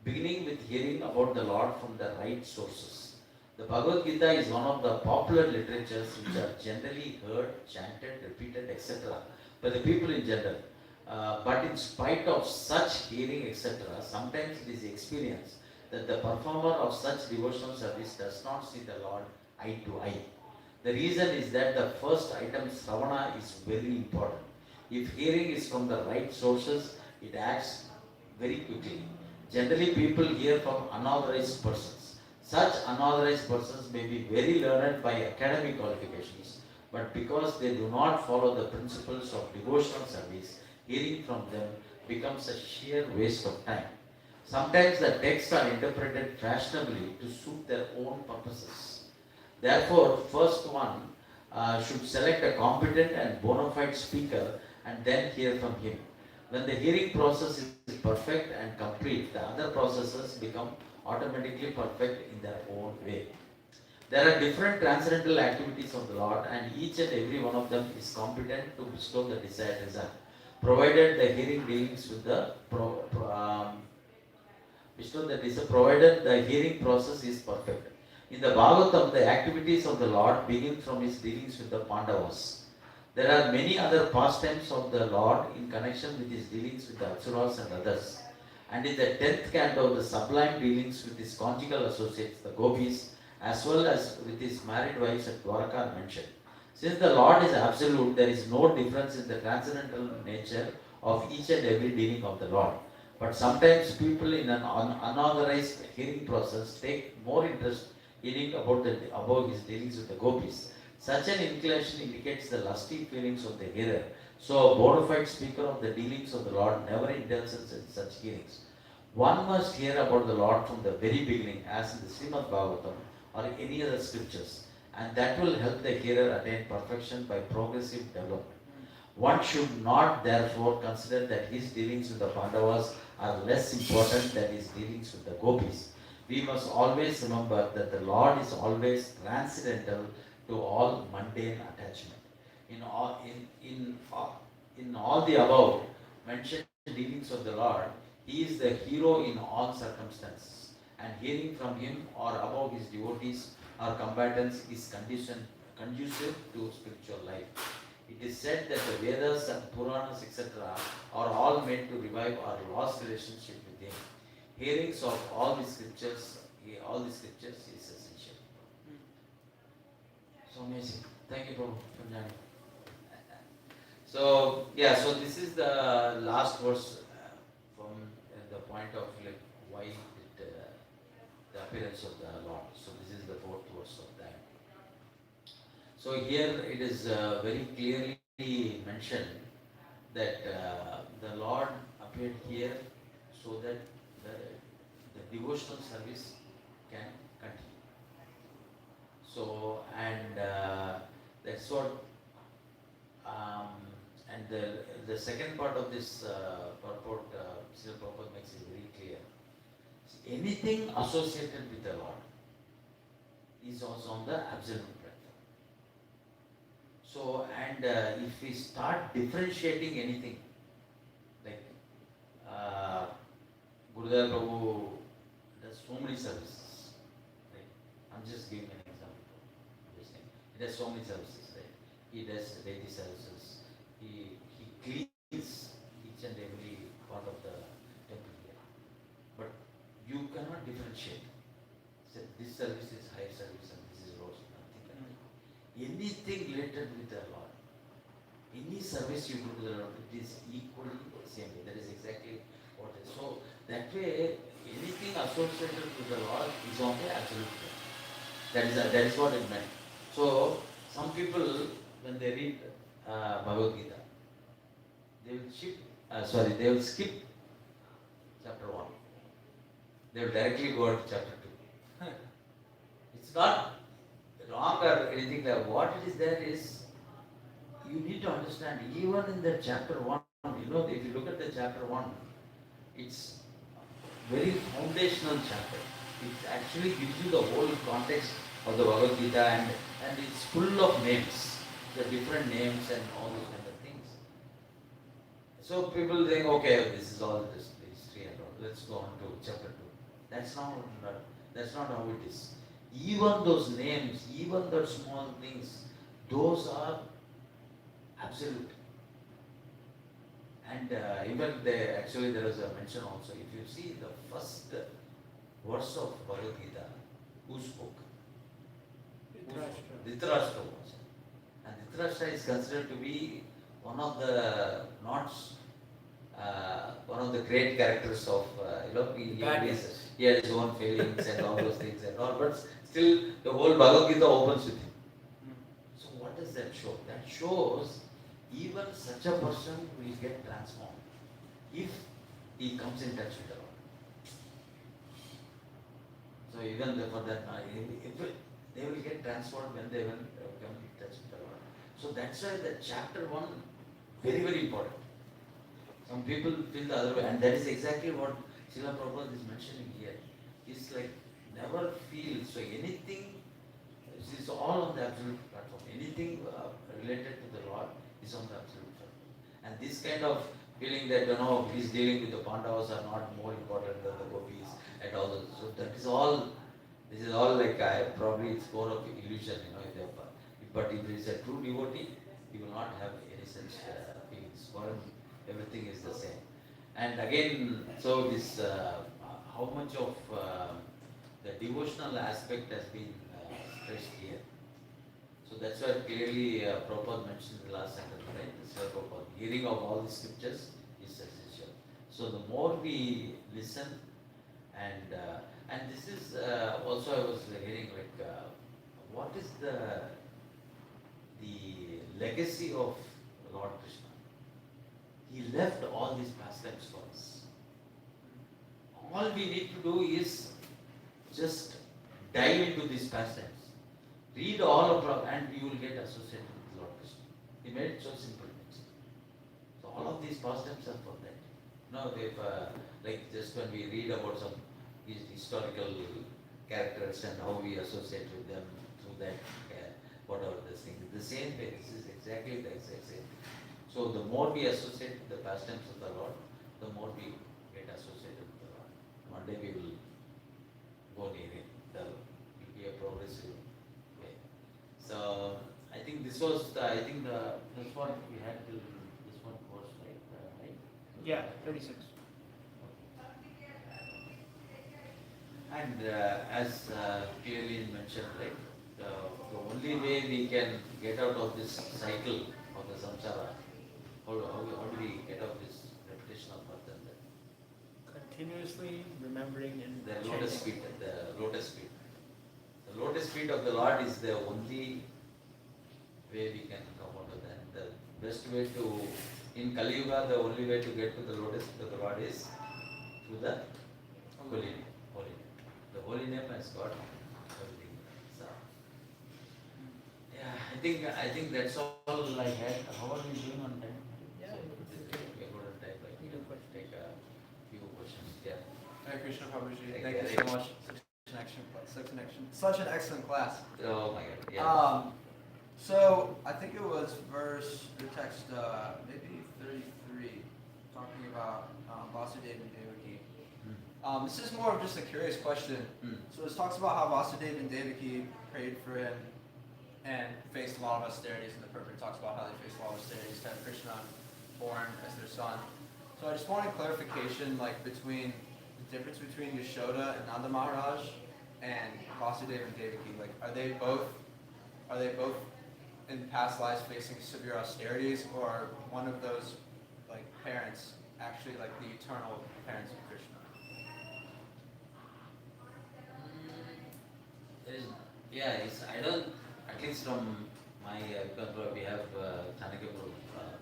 beginning with hearing about the Lord from the right sources. The Bhagavad Gita is one of the popular literatures which are generally heard, chanted, repeated, etc. by the people in general. But in spite of such hearing, etc., sometimes it is experienced that the performer of such devotional service does not see the Lord eye to eye. The reason is that the first item, Sravana, is very important. If hearing is from the right sources, it acts very quickly. Generally, people hear from unauthorized persons. Such unauthorized persons may be very learned by academic qualifications, but because they do not follow the principles of devotional service, hearing from them becomes a sheer waste of time. Sometimes the texts are interpreted fashionably to suit their own purposes. Therefore, first one should select a competent and bona fide speaker and then hear from him. When the hearing process is perfect and complete, the other processes become automatically perfect in their own way. There are different transcendental activities of the Lord, and each and every one of them is competent to bestow the desired result, provided the hearing dealings with the provided the hearing process is perfect. In the Bhagavatam, the activities of the Lord begin from his dealings with the Pandavas. There are many other pastimes of the Lord in connection with his dealings with the Asuras and others. And in the 10th canto, the sublime dealings with his conjugal associates, the Gopis, as well as with his married wives at Dwaraka are mentioned. Since the Lord is absolute, there is no difference in the transcendental nature of each and every dealing of the Lord. But sometimes people in an unauthorized hearing process take more interest in it about his dealings with the Gopis. Such an inclination indicates the lusty feelings of the hearer. So a bona fide speaker of the dealings of the Lord never indulges in such hearings. One must hear about the Lord from the very beginning, as in the Srimad Bhagavatam or any other scriptures, and that will help the hearer attain perfection by progressive development. One should not therefore consider that his dealings with the Pandavas are less important than his dealings with the Gopis. We must always remember that the Lord is always transcendental to all mundane attachment. In all the above mentioned dealings of the Lord, he is the hero in all circumstances, and hearing from him or about his devotees or combatants is conducive to spiritual life. It is said that the Vedas and Puranas, etc., are all meant to revive our lost relationship with him. Hearings of all the scriptures is essential. So amazing. Thank you, Prabhu, for joining. So this is the last verse from the point of like why the appearance of the Lord. So this is the fourth verse of that. So here it is very clearly mentioned that the Lord appeared here so that the devotional service can continue. So and that's what and the second part of this purport, Srila Prabhupada makes it very clear. See, anything associated with the Lord is also on the absolute platform. So and if we start differentiating anything, like Gurudev Prabhu does so many services, right? I'm just giving an example. He does so many services, right? He does daily services. He cleans each and every part of the temple here. But you cannot differentiate. So this service is higher service and this is low service. Nothing like that. Anything related with the Lord, any service you do to the Lord, it is equally the same way. That is exactly what it is. So that way, anything associated with the Lord is on the absolute plane. That is what it meant. So some people, when they read Bhagavad Gita, they will skip chapter 1. They will directly go to chapter 2. It's not wrong or anything like that. What it is there is, you need to understand, even in the chapter 1, if you look at the chapter 1, it's very foundational chapter. It actually gives you the whole context of the Bhagavad Gita and it's full of names, the different names and all those kind of things. So people think, okay, this is all the history and all. Let's go on to chapter 2. That's not how it is. Even those names, even the small things, those are absolute. And even there was a mention also. If you see the first verse of Bhagavad Gita, who spoke? Dhritarashtra. Dhritarashtra was. And Dhritarashtra is considered to be one of the not one of the great characters of Bad he guys. he had his own failings and all those things and all, but still the whole Bhagavad Gita opens with him. So what does that show? That shows even such a person will get transformed if he comes in touch with the Lord. So even for that, they will get transformed when they will come in touch with the Lord. So that's why the chapter 1 very, very important. Some people feel the other way, and that is exactly what Srila Prabhupada is mentioning here. It's like never feel, so anything, this is all on the absolute platform. Anything related to the Lord is on the absolute platform. And this kind of feeling that, he's dealing with the Pandavas are not more important than the gopis and all those. So that is all, this is all like, probably it's more of illusion, but if he is a true devotee, he will not have any such feelings. For him, everything is the same. And again, so this, how much of the devotional aspect has been stressed here. So that's why clearly Prabhupada mentioned in the last sentence, right? Srila Prabhupada, hearing of all the scriptures is essential. So the more we listen, and this is also I was hearing what is the legacy of Lord Krishna? He left all these pastimes for us. All we need to do is just dive into these pastimes. Read all of and you will get associated with Lord Krishna. He made it so simple. So all of these pastimes are for that. If like just when we read about some historical characters and how we associate with them through that, whatever this thing. The same way, this is exactly the exact same thing. So the more we associate with the pastimes of the Lord, the more we get associated with the Lord. One day we will go near Him. It will be a progressive way. So I think this was this one we had till this one course, right? Yeah, 36. And as clearly mentioned, right, the only way we can get out of this cycle of the samsara, how do we get out of this repetition of birth and death? Continuously remembering and The lotus feet, the lotus feet. The lotus feet of the Lord is the only way we can come out of that. The best way to, in Kali Yuga, the only way to get to the lotus feet of the Lord is through the holy name. The holy name has got everything. So, yeah, I think that's all I had. How are we doing on time? Yeah. We are good on time, right? We can take a few questions. Yeah. Hare Krishna Prabhuji, Thank thank you. you so much. Such an excellent class. Oh my God. Yeah. So I think it was the text, maybe 33, talking about Vasudeva and Devaki. This is more of just a curious question. So this talks about how Vasudeva and Devaki prayed for him and faced a lot of austerities, and the Prabhupada talks about how they faced a lot of austerities to have Krishna born as their son. So I just wanted clarification, between the difference between Yashoda and Nanda Maharaj and Vasudeva and Devaki. Are they both in past lives facing severe austerities, or one of those parents actually the eternal parents of Krishna? I don't, at least from my, because we have Chanakya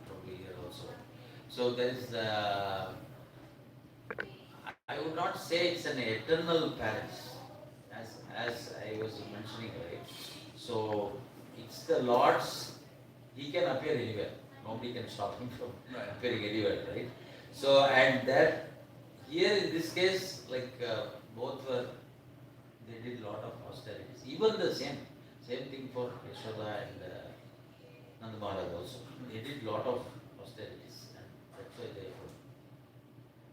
probably here also. So there is, I would not say it's an eternal parents, as I was mentioning, right? So it's the Lord's, He can appear anywhere. Nobody can stop Him from appearing anywhere, right? So, and that, here in this case, both were, they did a lot of austerities. Even the same thing for Yashoda and Nanda Maharaj also. They did a lot of austerities, and that's why they could.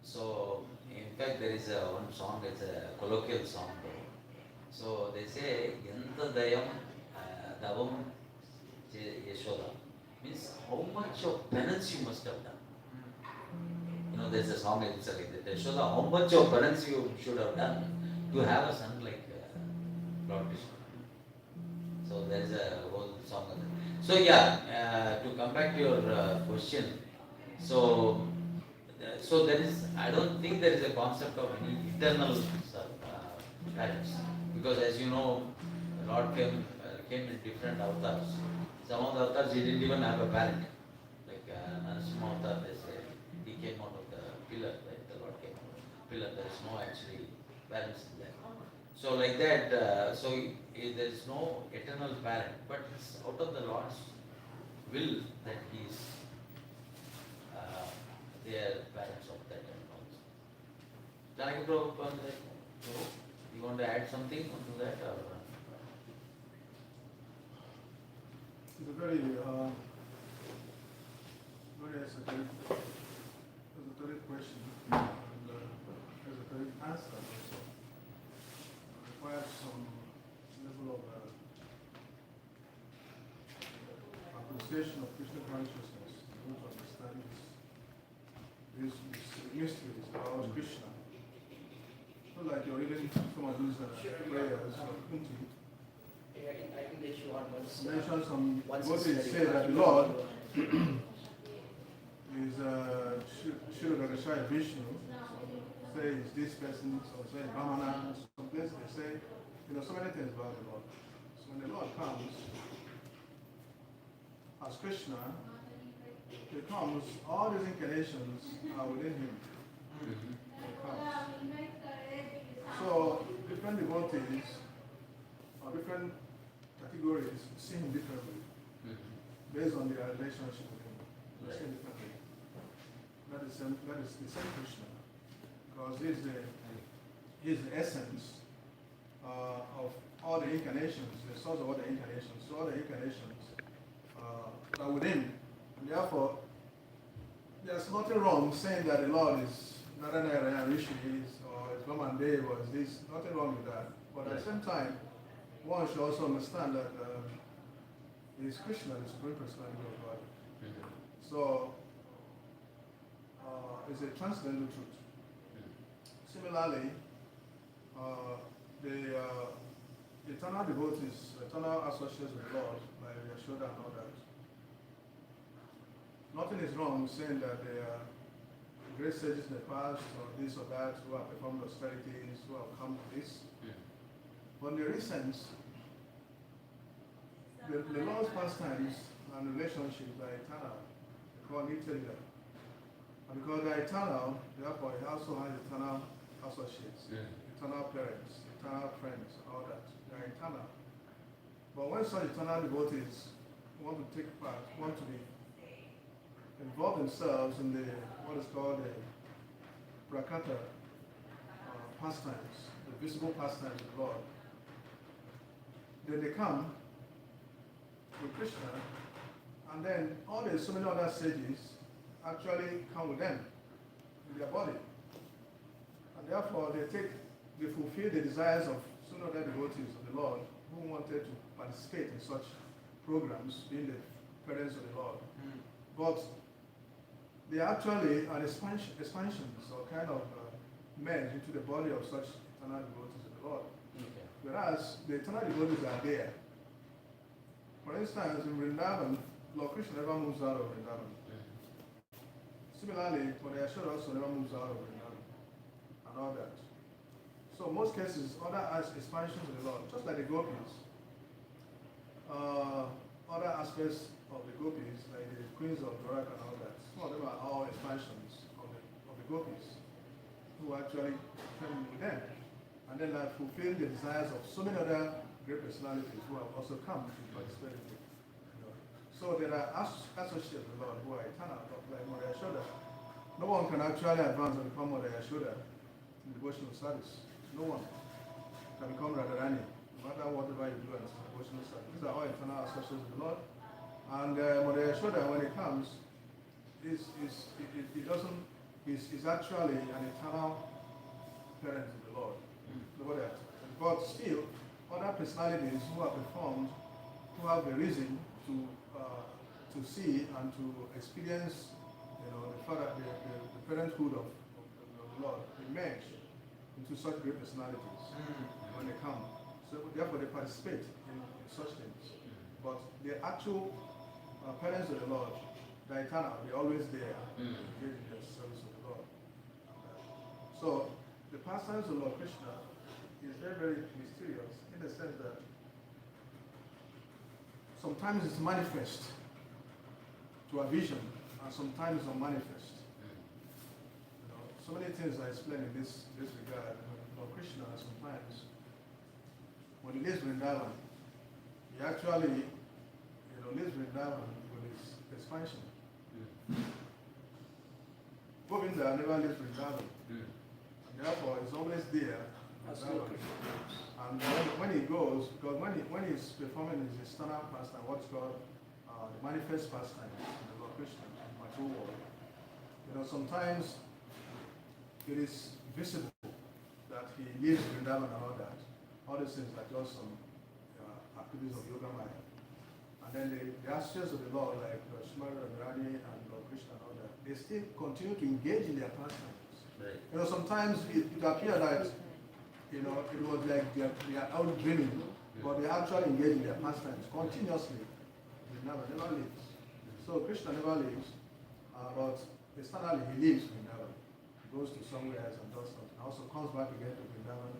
So, in fact, there is one song, it's a colloquial song though. So they say, Yanta Dayam Davam Yashoda. Means how much of penance you must have done. There's a song, it's like that. Yashoda, how much of penance you should have done to have a son like Lord Krishna. So there is a whole song of that. So yeah, to come back to your question, so there is, I don't think there is a concept of any eternal parents, because as you know, Lord came in different avatars. Some of the avatars he didn't even have a parent, like Narasimha avatar, they say he came out of the pillar, right? The Lord came out of the pillar. There is no actually parents in there. So like that, there is no eternal parent, but it's out of the Lord's will that he is their parents of that and also. Janaki Prabhupada, you want to add something onto that or? It's a very esoteric question, and esoteric answer also. It requires some level of appreciation of Krishna consciousness in order to understand these mysteries about Krishna. Not like you're reading some of these prayers of Kunti. I can get you on once. Mention some once what it's they ready. say that the Lord is Srila Vishnu. Say it's this person, some say Brahmana, some places they say, so many things about the Lord. So when the Lord comes as Krishna, he comes, all these incarnations are within him. He comes. So different devotees or different categories see him differently based on their relationship with him. They see him differently. That is the same Krishna, because he is the essence of all the incarnations, the source of all the incarnations. So all the incarnations are within, and therefore there's nothing wrong saying that the Lord is Narayana Rishi or is Vamandev or is this. Nothing wrong with that. But at the same time, one should also understand that he is Krishna, the Supreme Personality of God. So it's a transcendental truth. Similarly, the eternal devotees, eternal associates with the Lord, like Yashoda and all that, nothing is wrong saying that they are great sages in the past or this or that who have performed austerities, who have come to this. But in the recent, the Lord's pastimes and relationships are eternal. They call it. And because they are eternal, therefore he also has eternal associates, eternal parents, eternal friends, all that. They are eternal. But when such eternal devotees want to take part, want to be involve themselves in the what is called the prakata pastimes, the visible pastimes of God, then they come with Krishna, and then all the so many other sages actually come with them in their body, and therefore they fulfill the desires of so many other devotees of the Lord who wanted to participate in such programs, being the parents of the Lord. But they actually are expansions or kind of merge into the body of such eternal devotees of the Lord. Okay. Whereas the eternal devotees are there. For instance, in Vrindavan, Lord Krishna never moves out of Vrindavan. Similarly, Mother Yashoda also never moves out of Vrindavan and all that. So in most cases, other expansions of the Lord, just like the gopis, other aspects of the gopis, like the queens of Dwaraka and all that, some of them are all expansions of the gopis who actually came with them. And then fulfill the desires of so many other great personalities who have also come to participate in it. So there are associates of the Lord who are eternal, like Mother Yashoda. No one can actually advance and become Mother Yashoda in devotional service. No one can become Radharani, no matter whatever you do in devotional service. These are all eternal associates of the Lord. And Mother Yashoda, when it comes, is actually an eternal parent of the Lord. But still, other personalities who have performed, who have a reason to see and to experience, the parenthood of the Lord, emerge into such great personalities when they come. So therefore they participate in such things. But the actual parents of the Lord, the eternal, they're always there, engaged in the service of the Lord. So the pastimes of Lord Krishna is very, very mysterious in the sense that sometimes it's manifest to a vision, and sometimes it's unmanifest. You know, so many things are explained in this regard. Lord Krishna, sometimes when he lives Vrindavan, he actually, lives Vrindavan with his expansion. Govinda never lives Vrindavan. Therefore, he's always there. And when he goes, because when he's performing his external pastime, what's called the manifest pastime in the Lord Krishna, in the material world, sometimes it is visible that he lives Vrindavan and all that. All these things like just some activities of Yoga Maya. And then the asters of the Lord, like Srimad and Radhi and Lord Krishna and all that, they still continue to engage in their pastimes. Right. Sometimes it appears that it was like they are out dreaming, but they actually engage in their pastimes continuously. He never leaves. So Krishna never leaves, but externally he lives Vrindavan. He goes to somewhere else and does something. Also comes back again to Vrindavan,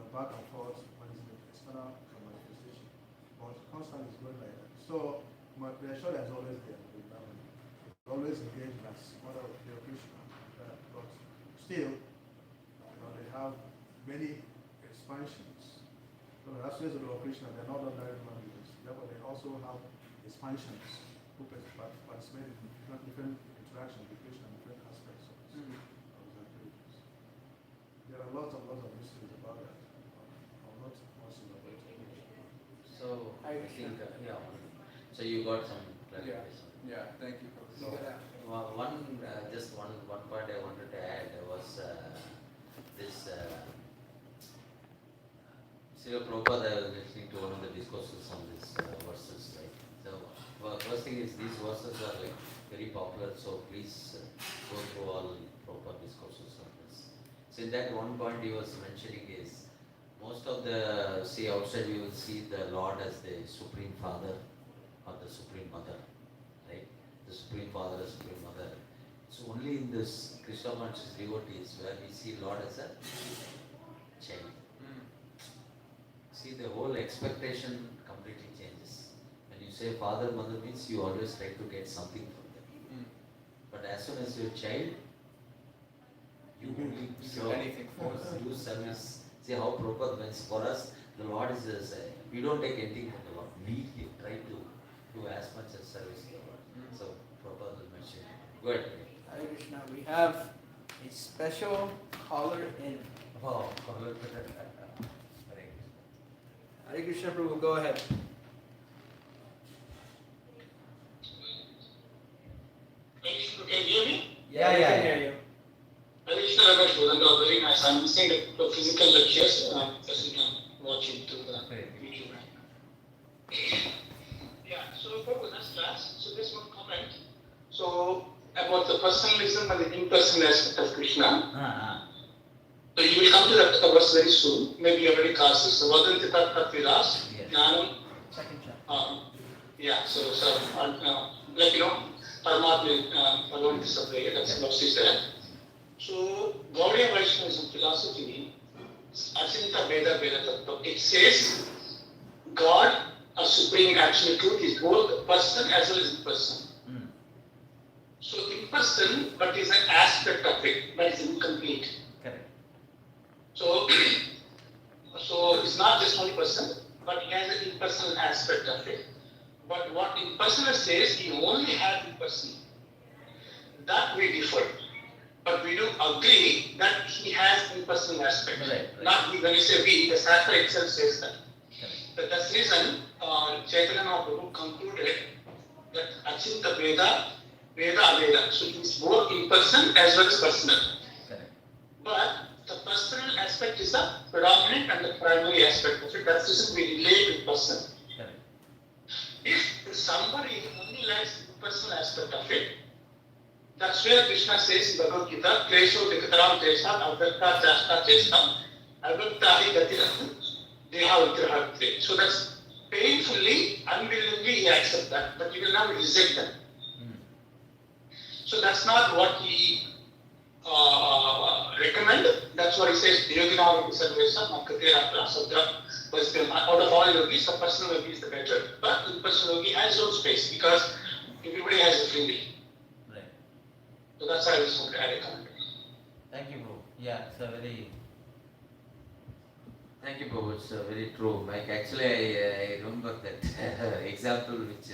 back and forth when he's in the external manifestation. But constantly is going like that. So the Ashura is always there in Vrindavan. Always engaged as mother of Hare Krishna. But still, they have many expansions. So the aspects of Lord Krishna, they're not ordinary human beings. Therefore, they also have expansions who participate in different interactions with Krishna, different aspects of his activities. There are lots of mysteries about that. I'm not much about it. So I think, so you got some clarification. Yeah, thank you. So, just one point I wanted to add was this. Srila Prabhupada, I was listening to one of the discourses on this verses, right? So, first thing is these verses are like very popular, so please go through all Prabhupada discourses on this. So, in that one point he was mentioning is most of outside you will see the Lord as the Supreme Father or the Supreme Mother, right? The Supreme Father, the Supreme Mother. It's only in this Krishna conscious devotees where we see Lord as a child. See, the whole expectation completely changes. When you say father, mother means you always try to get something from them. But as soon as you're a child, you only serve anything for them. Do service. See how Prabhupada means for us, the Lord is we don't take anything from the Lord. We try to do as much as service to the Lord. So Prabhupada will mention. Go ahead. Hare Krishna, we have a special caller in. Wow. Hare Krishna, Prabhu, go ahead. Can you hear me? Yeah, I can hear you. Hare Krishna, Ramesh, very nice. I'm missing the physical lectures, just you can watch it through the YouTube right now. Yeah, so Prabhu, that's class. So just one comment. So about the personalism and the impersonal aspect of Krishna. So you will come to that verse very soon. Maybe you already cast this. So Vadanti Tat Vilas, Jnanam. Second chapter. Yeah, so Paramatma, Bhagavatam is separate, that's what is there. So Gaudiya Vaishnavism philosophy, Achinta Veda Tattva, it says God, a supreme absolute truth, is both person as well as imperson. So imperson, but is an aspect of it, but it's incomplete. Correct. So it's not just only person, but it has an impersonal aspect of it. But what impersonal says, he only has impersonal. That we differ. But we do agree that he has impersonal aspect. Right. Not we, when you say we, the Shastra itself says that. Correct. But that's the reason Chaitanya Mahaprabhu concluded that Achinta Veda, Veda Aveda. So it's both impersonal as well as personal. Correct. But the personal aspect is the predominant and the primary aspect of it. That's the reason we relate with person. Correct. If somebody only likes the personal aspect of it, that's where Krishna says in Bhagavad Gita, Klesho Vikataram Tesha, Avdakta Chasta Chestam, Avaktahi Gatira, Deha Vigrahavitve. So that's painfully, unwillingly he accepts that, but he will never reject that. So that's not what he recommend. That's what he says. Yogina Sarvesa, Makatera Prasabda. But out of all yogis, the personal yogi is the better. But the personal yogi has no space because everybody has a freely. Right. So that's how I recommend. Thank you, Prabhu. Yeah, it's a very. Thank you, Prabhu. It's very true. Like actually, I remember that example which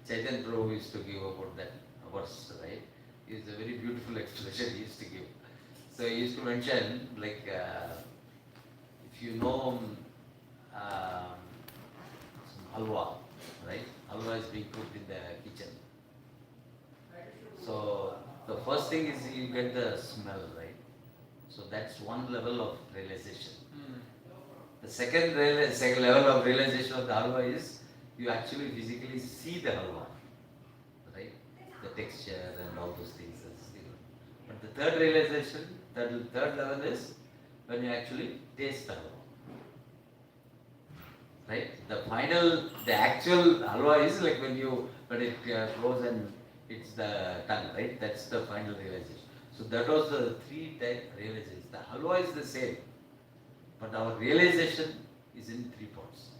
Chaitanya Prabhu used to give about that verse, right? It's a very beautiful explanation he used to give. So he used to mention, like, if you know some halwa, right? Halwa is being cooked in the kitchen. So the first thing is you get the smell, right? So that's one level of realization. The second level of realization of the halwa is you actually physically see the halwa, right? The texture and all those things. But the third realization, third level is when you actually taste the halwa, right? The actual halwa is like when it goes and it's the tongue, right? That's the final realization. So that was the three type realizations. The halwa is the same, but our realization is in three parts.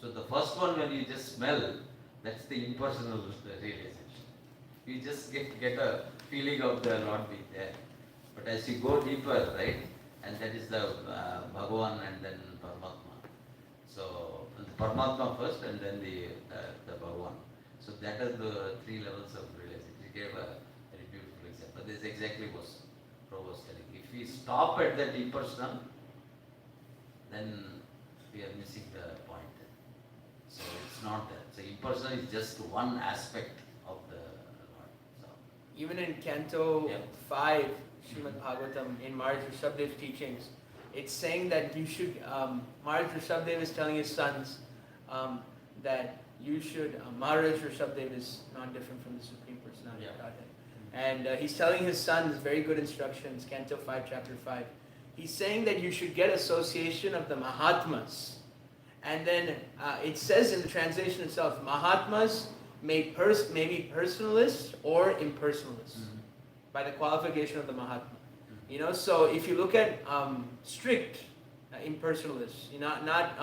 So the first one, when you just smell, that's the impersonal realization. You just get a feeling of the Lord being there. But as you go deeper, right, and that is the Bhagavan and then Paramatma. So the Paramatma first and then the Bhagavan. So that are the three levels of realization. He gave a very beautiful example. This is exactly what Prabhu was telling. If we stop at that impersonal, then we are missing the point. So it's not that. So impersonal is just one aspect of the Lord. So Even in Canto Yeah. 5, Srimad Bhagavatam, in Maharaj Rishabhadev's teachings, it's saying that you should, Maharaj Rishabhadev is telling his sons that you should, Maharaj Rishabhadev is not different from the Supreme Personality of Godhead. And he's telling his sons very good instructions, Canto 5, Chapter 5. He's saying that you should get association of the Mahatmas. And then it says in the translation itself, Mahatmas may be personalists or impersonalists by the qualification of the Mahatma. You know, so if you look at strict impersonalists, not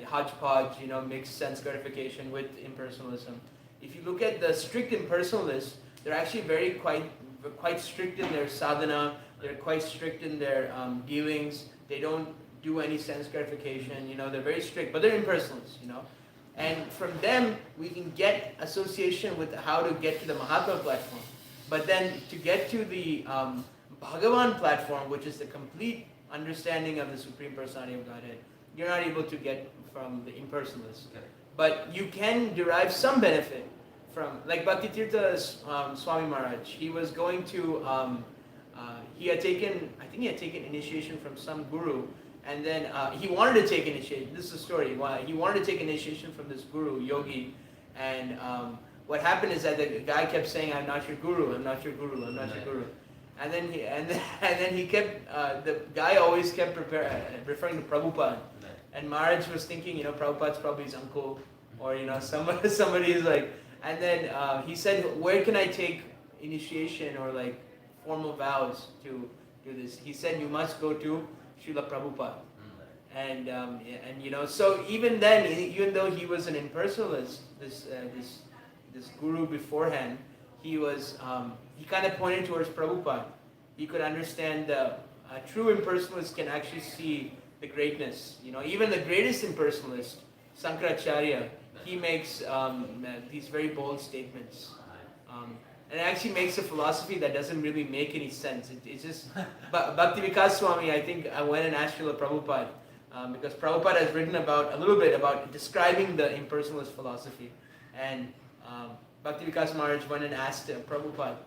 hodgepodge, mixed sense gratification with impersonalism. If you look at the strict impersonalists, they're actually quite strict in their sadhana. They're quite strict in their dealings. They don't do any sense gratification. They're very strict, but they're impersonalists. And from them we can get association with how to get to the Mahatma platform. But then to get to the Bhagavan platform, which is the complete understanding of the Supreme Personality of Godhead, you're not able to get from the impersonalists. correct. But you can derive some benefit from, like Bhaktitirtha Swami Maharaj. He was going to, he had taken initiation from some guru, and then he wanted to take initiation. This is the story. Why he wanted to take initiation from this guru, yogi, and what happened is that the guy kept saying, "I'm not your guru. I'm not your guru. I'm not your guru." And then he kept the guy always kept referring to Prabhupada. And Maharaj was thinking, Prabhupada's probably his uncle, or somebody is like. And then he said, "Where can I take initiation or like formal vows to do this?" He said, "You must go to Srila Prabhupada." And so even then, even though he was an impersonalist, this guru beforehand, he was he kind of pointed towards Prabhupada. He could understand the true impersonalist can actually see the greatness. Even the greatest impersonalist, Sankaracharya, he makes these very bold statements. And it actually makes a philosophy that doesn't really make any sense. It's just Bhakti Vikas Swami, I think, I went and asked Srila Prabhupada because Prabhupada has written a little bit about describing the impersonalist philosophy. And Bhakti Vikas Maharaj went and asked Prabhupada,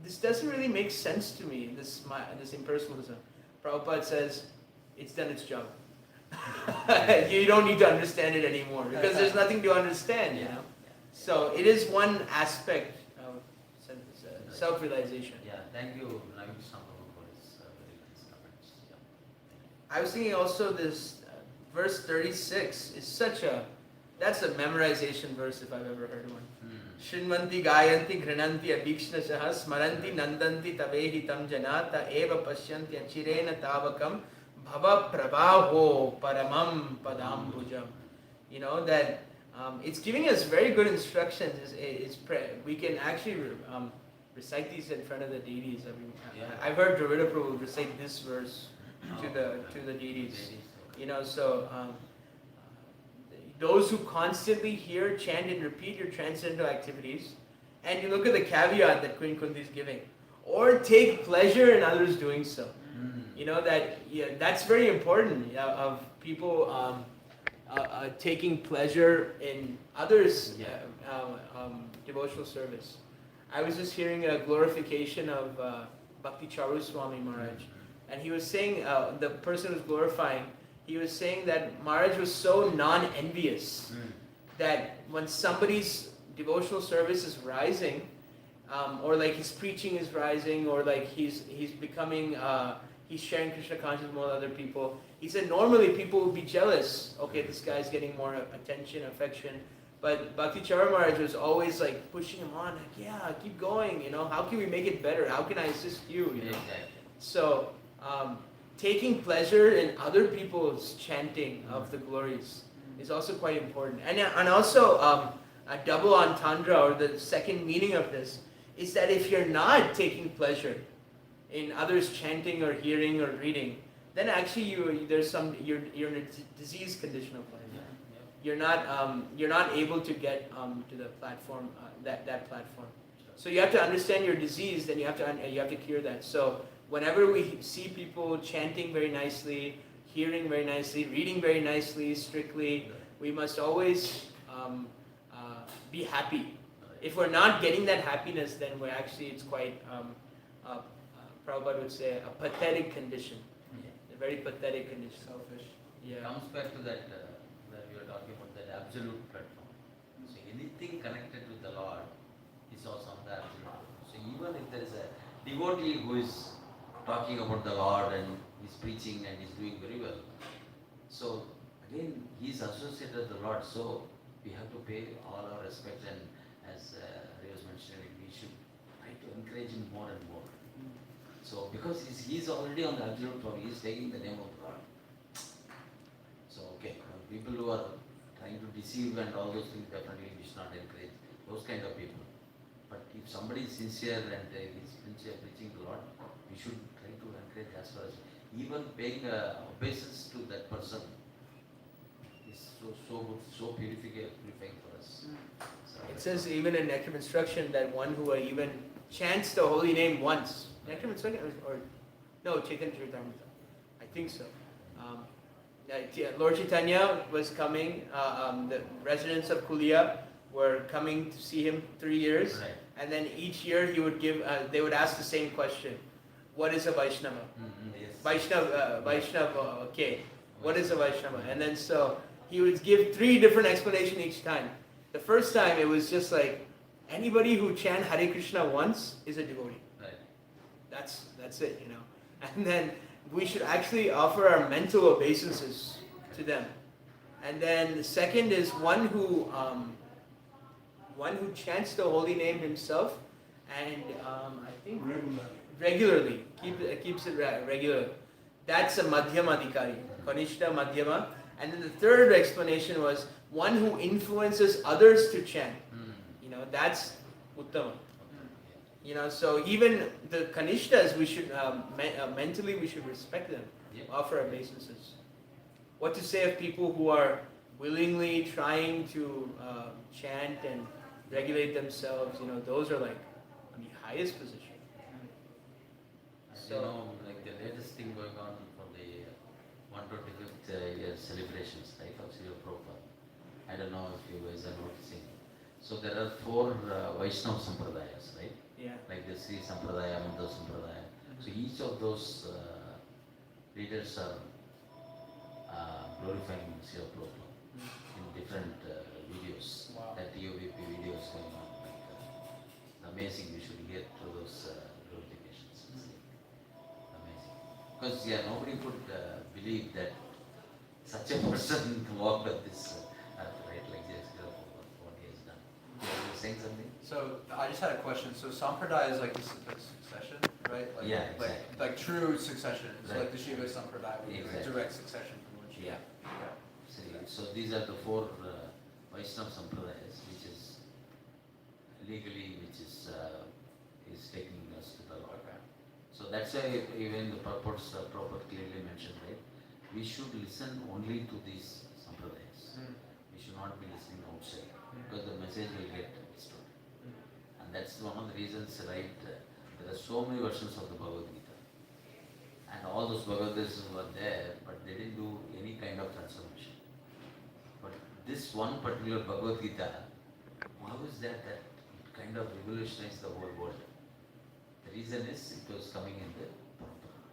this doesn't really make sense to me, this impersonalism. Prabhupada says, it's done its job. You don't need to understand it anymore because there's nothing to understand, So it is one aspect of self-realization. Yeah, thank you, Ramesh, for his very nice comments. I was thinking also this verse 36 is that's a memorization verse if I've ever heard one. Shrinvanti gayanti grinanti abhikshnasaha smaranti nandanti tavehi tam janata eva pashyanti achirena tavakam bhava prabhaho paramam padambujam. You know, that it's giving us very good instructions. We can actually recite these in front of the deities. I mean, I've heard Srila Prabhu recite this verse to the deities. You know, so those who constantly hear, chant, and repeat your transcendental activities, and you look at the caveat that Queen Kunti is giving, or take pleasure in others doing so. You know, that's very important of people taking pleasure in others' devotional service. I was just hearing a glorification of Bhakti Charu Swami Maharaj, and he was saying, the person who was glorifying, he was saying that Maharaj was so non-envious that when somebody's devotional service is rising, or like his preaching is rising, or like he's becoming, he's sharing Krishna consciousness with other people, he said normally people would be jealous. Okay, this guy's getting more attention, affection. But Bhakti Charu Maharaj was always like pushing him on, like, yeah, keep going, you know, how can we make it better? How can I assist you? You know? So, taking pleasure in other people's chanting of the glories is also quite important. And also, a double entendre, or the second meaning of this, is that if you're not taking pleasure in others chanting or hearing or reading, then actually you're in a disease condition of life. You're not able to get to the platform, that platform. So you have to understand your disease, then you have to cure that. So whenever we see people chanting very nicely, hearing very nicely, reading very nicely, strictly, we must always be happy. If we're not getting that happiness, then it's quite, Prabhupada would say, a pathetic condition. A very pathetic condition. Selfish. It comes back to that we were talking about, that absolute platform. So anything connected with the Lord is also on the absolute. So even if there is a devotee who is talking about the Lord and he's preaching and he's doing very well, so again he's associated with the Lord. So we have to pay all our respect, and as Hare was mentioning, we should try to encourage him more and more. So because he's already on the absolute form, he's taking the name of God. So people who are trying to deceive and all those things, definitely we should not encourage those kind of people. But if somebody is sincere and is sincere preaching the Lord, we should try to encourage as far as even paying obeisance to that person is so good, so purifying for us. So It says even in Nectar of Instruction that one who even chants the holy name once. Nectar of Instruction, or no, Chaitanya Charitamrita. I think so. Lord Chaitanya was coming, the residents of Kulia were coming to see him 3 years, right. And then each year he would give, they would ask the same question: what is a Vaishnava? Yes. Vaishnava, okay. What is a Vaishnava? And then so he would give 3 different explanations each time. The first time it was just like, anybody who chants Hare Krishna once is a devotee. Right. That's it, you know. And then we should actually offer our mental obeisances to them. And then the second is one who chants the holy name himself, and I think regularly keeps it regular. That's a Madhyama Adhikari, Kanishta Madhyama. And then the third explanation was one who influences others to chant. You know, that's Uttama. You know, so even the Kanishtas, we should mentally we should respect them, offer obeisances. What to say of people who are willingly trying to chant and regulate themselves? You know, those are like the highest position. You know, like the latest thing going on for the 125th year celebrations, right, of Srila Prabhupada. I don't know if you guys are noticing. So there are 4 Vaishnava Sampradayas, right? Yeah. Like the Sri Sampradaya, Madhva Sampradaya. So each of those leaders are glorifying Srila Prabhupada in different videos. Wow. That TOVP videos going on. Like, amazing, we should get to those glorifications. Amazing. Because nobody could believe that such a person walked up this earth, right? Like this, what he has done. You were saying something? So I just had a question. So Sampradaya is like the succession, right? Like, Yeah, exactly. like true succession. So Right. like the Shiva Sampradaya would be like Exactly. direct succession from one Shiva. Yeah. See, so these are the four Vaishnava Sampradayas, which is legally, which is taking us to the Lord. Okay. So that's why even the purports Prabhupada clearly mentioned, right? We should listen only to these Sampradayas. We should not be listening outside because the message will get distorted. And that's one of the reasons, right? There are so many versions of the Bhagavad Gita. And all those Bhagavad Gitas were there, but they didn't do any kind of transformation. But this one particular Bhagavad Gita, how is that it kind of revolutionized the whole world? The reason is it was coming in the Prabhupada.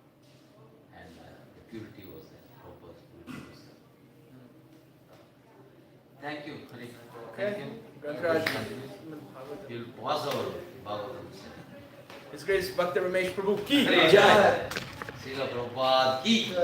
And the purity was there. Prabhupada's purity was there. Thank you, Hari. Okay. Thank you. Grantaraj. You'll pause our Bhagavatam. His Grace Bhakti Ramesh Prabhu ki Hare jai. Srila Prabhupada ki.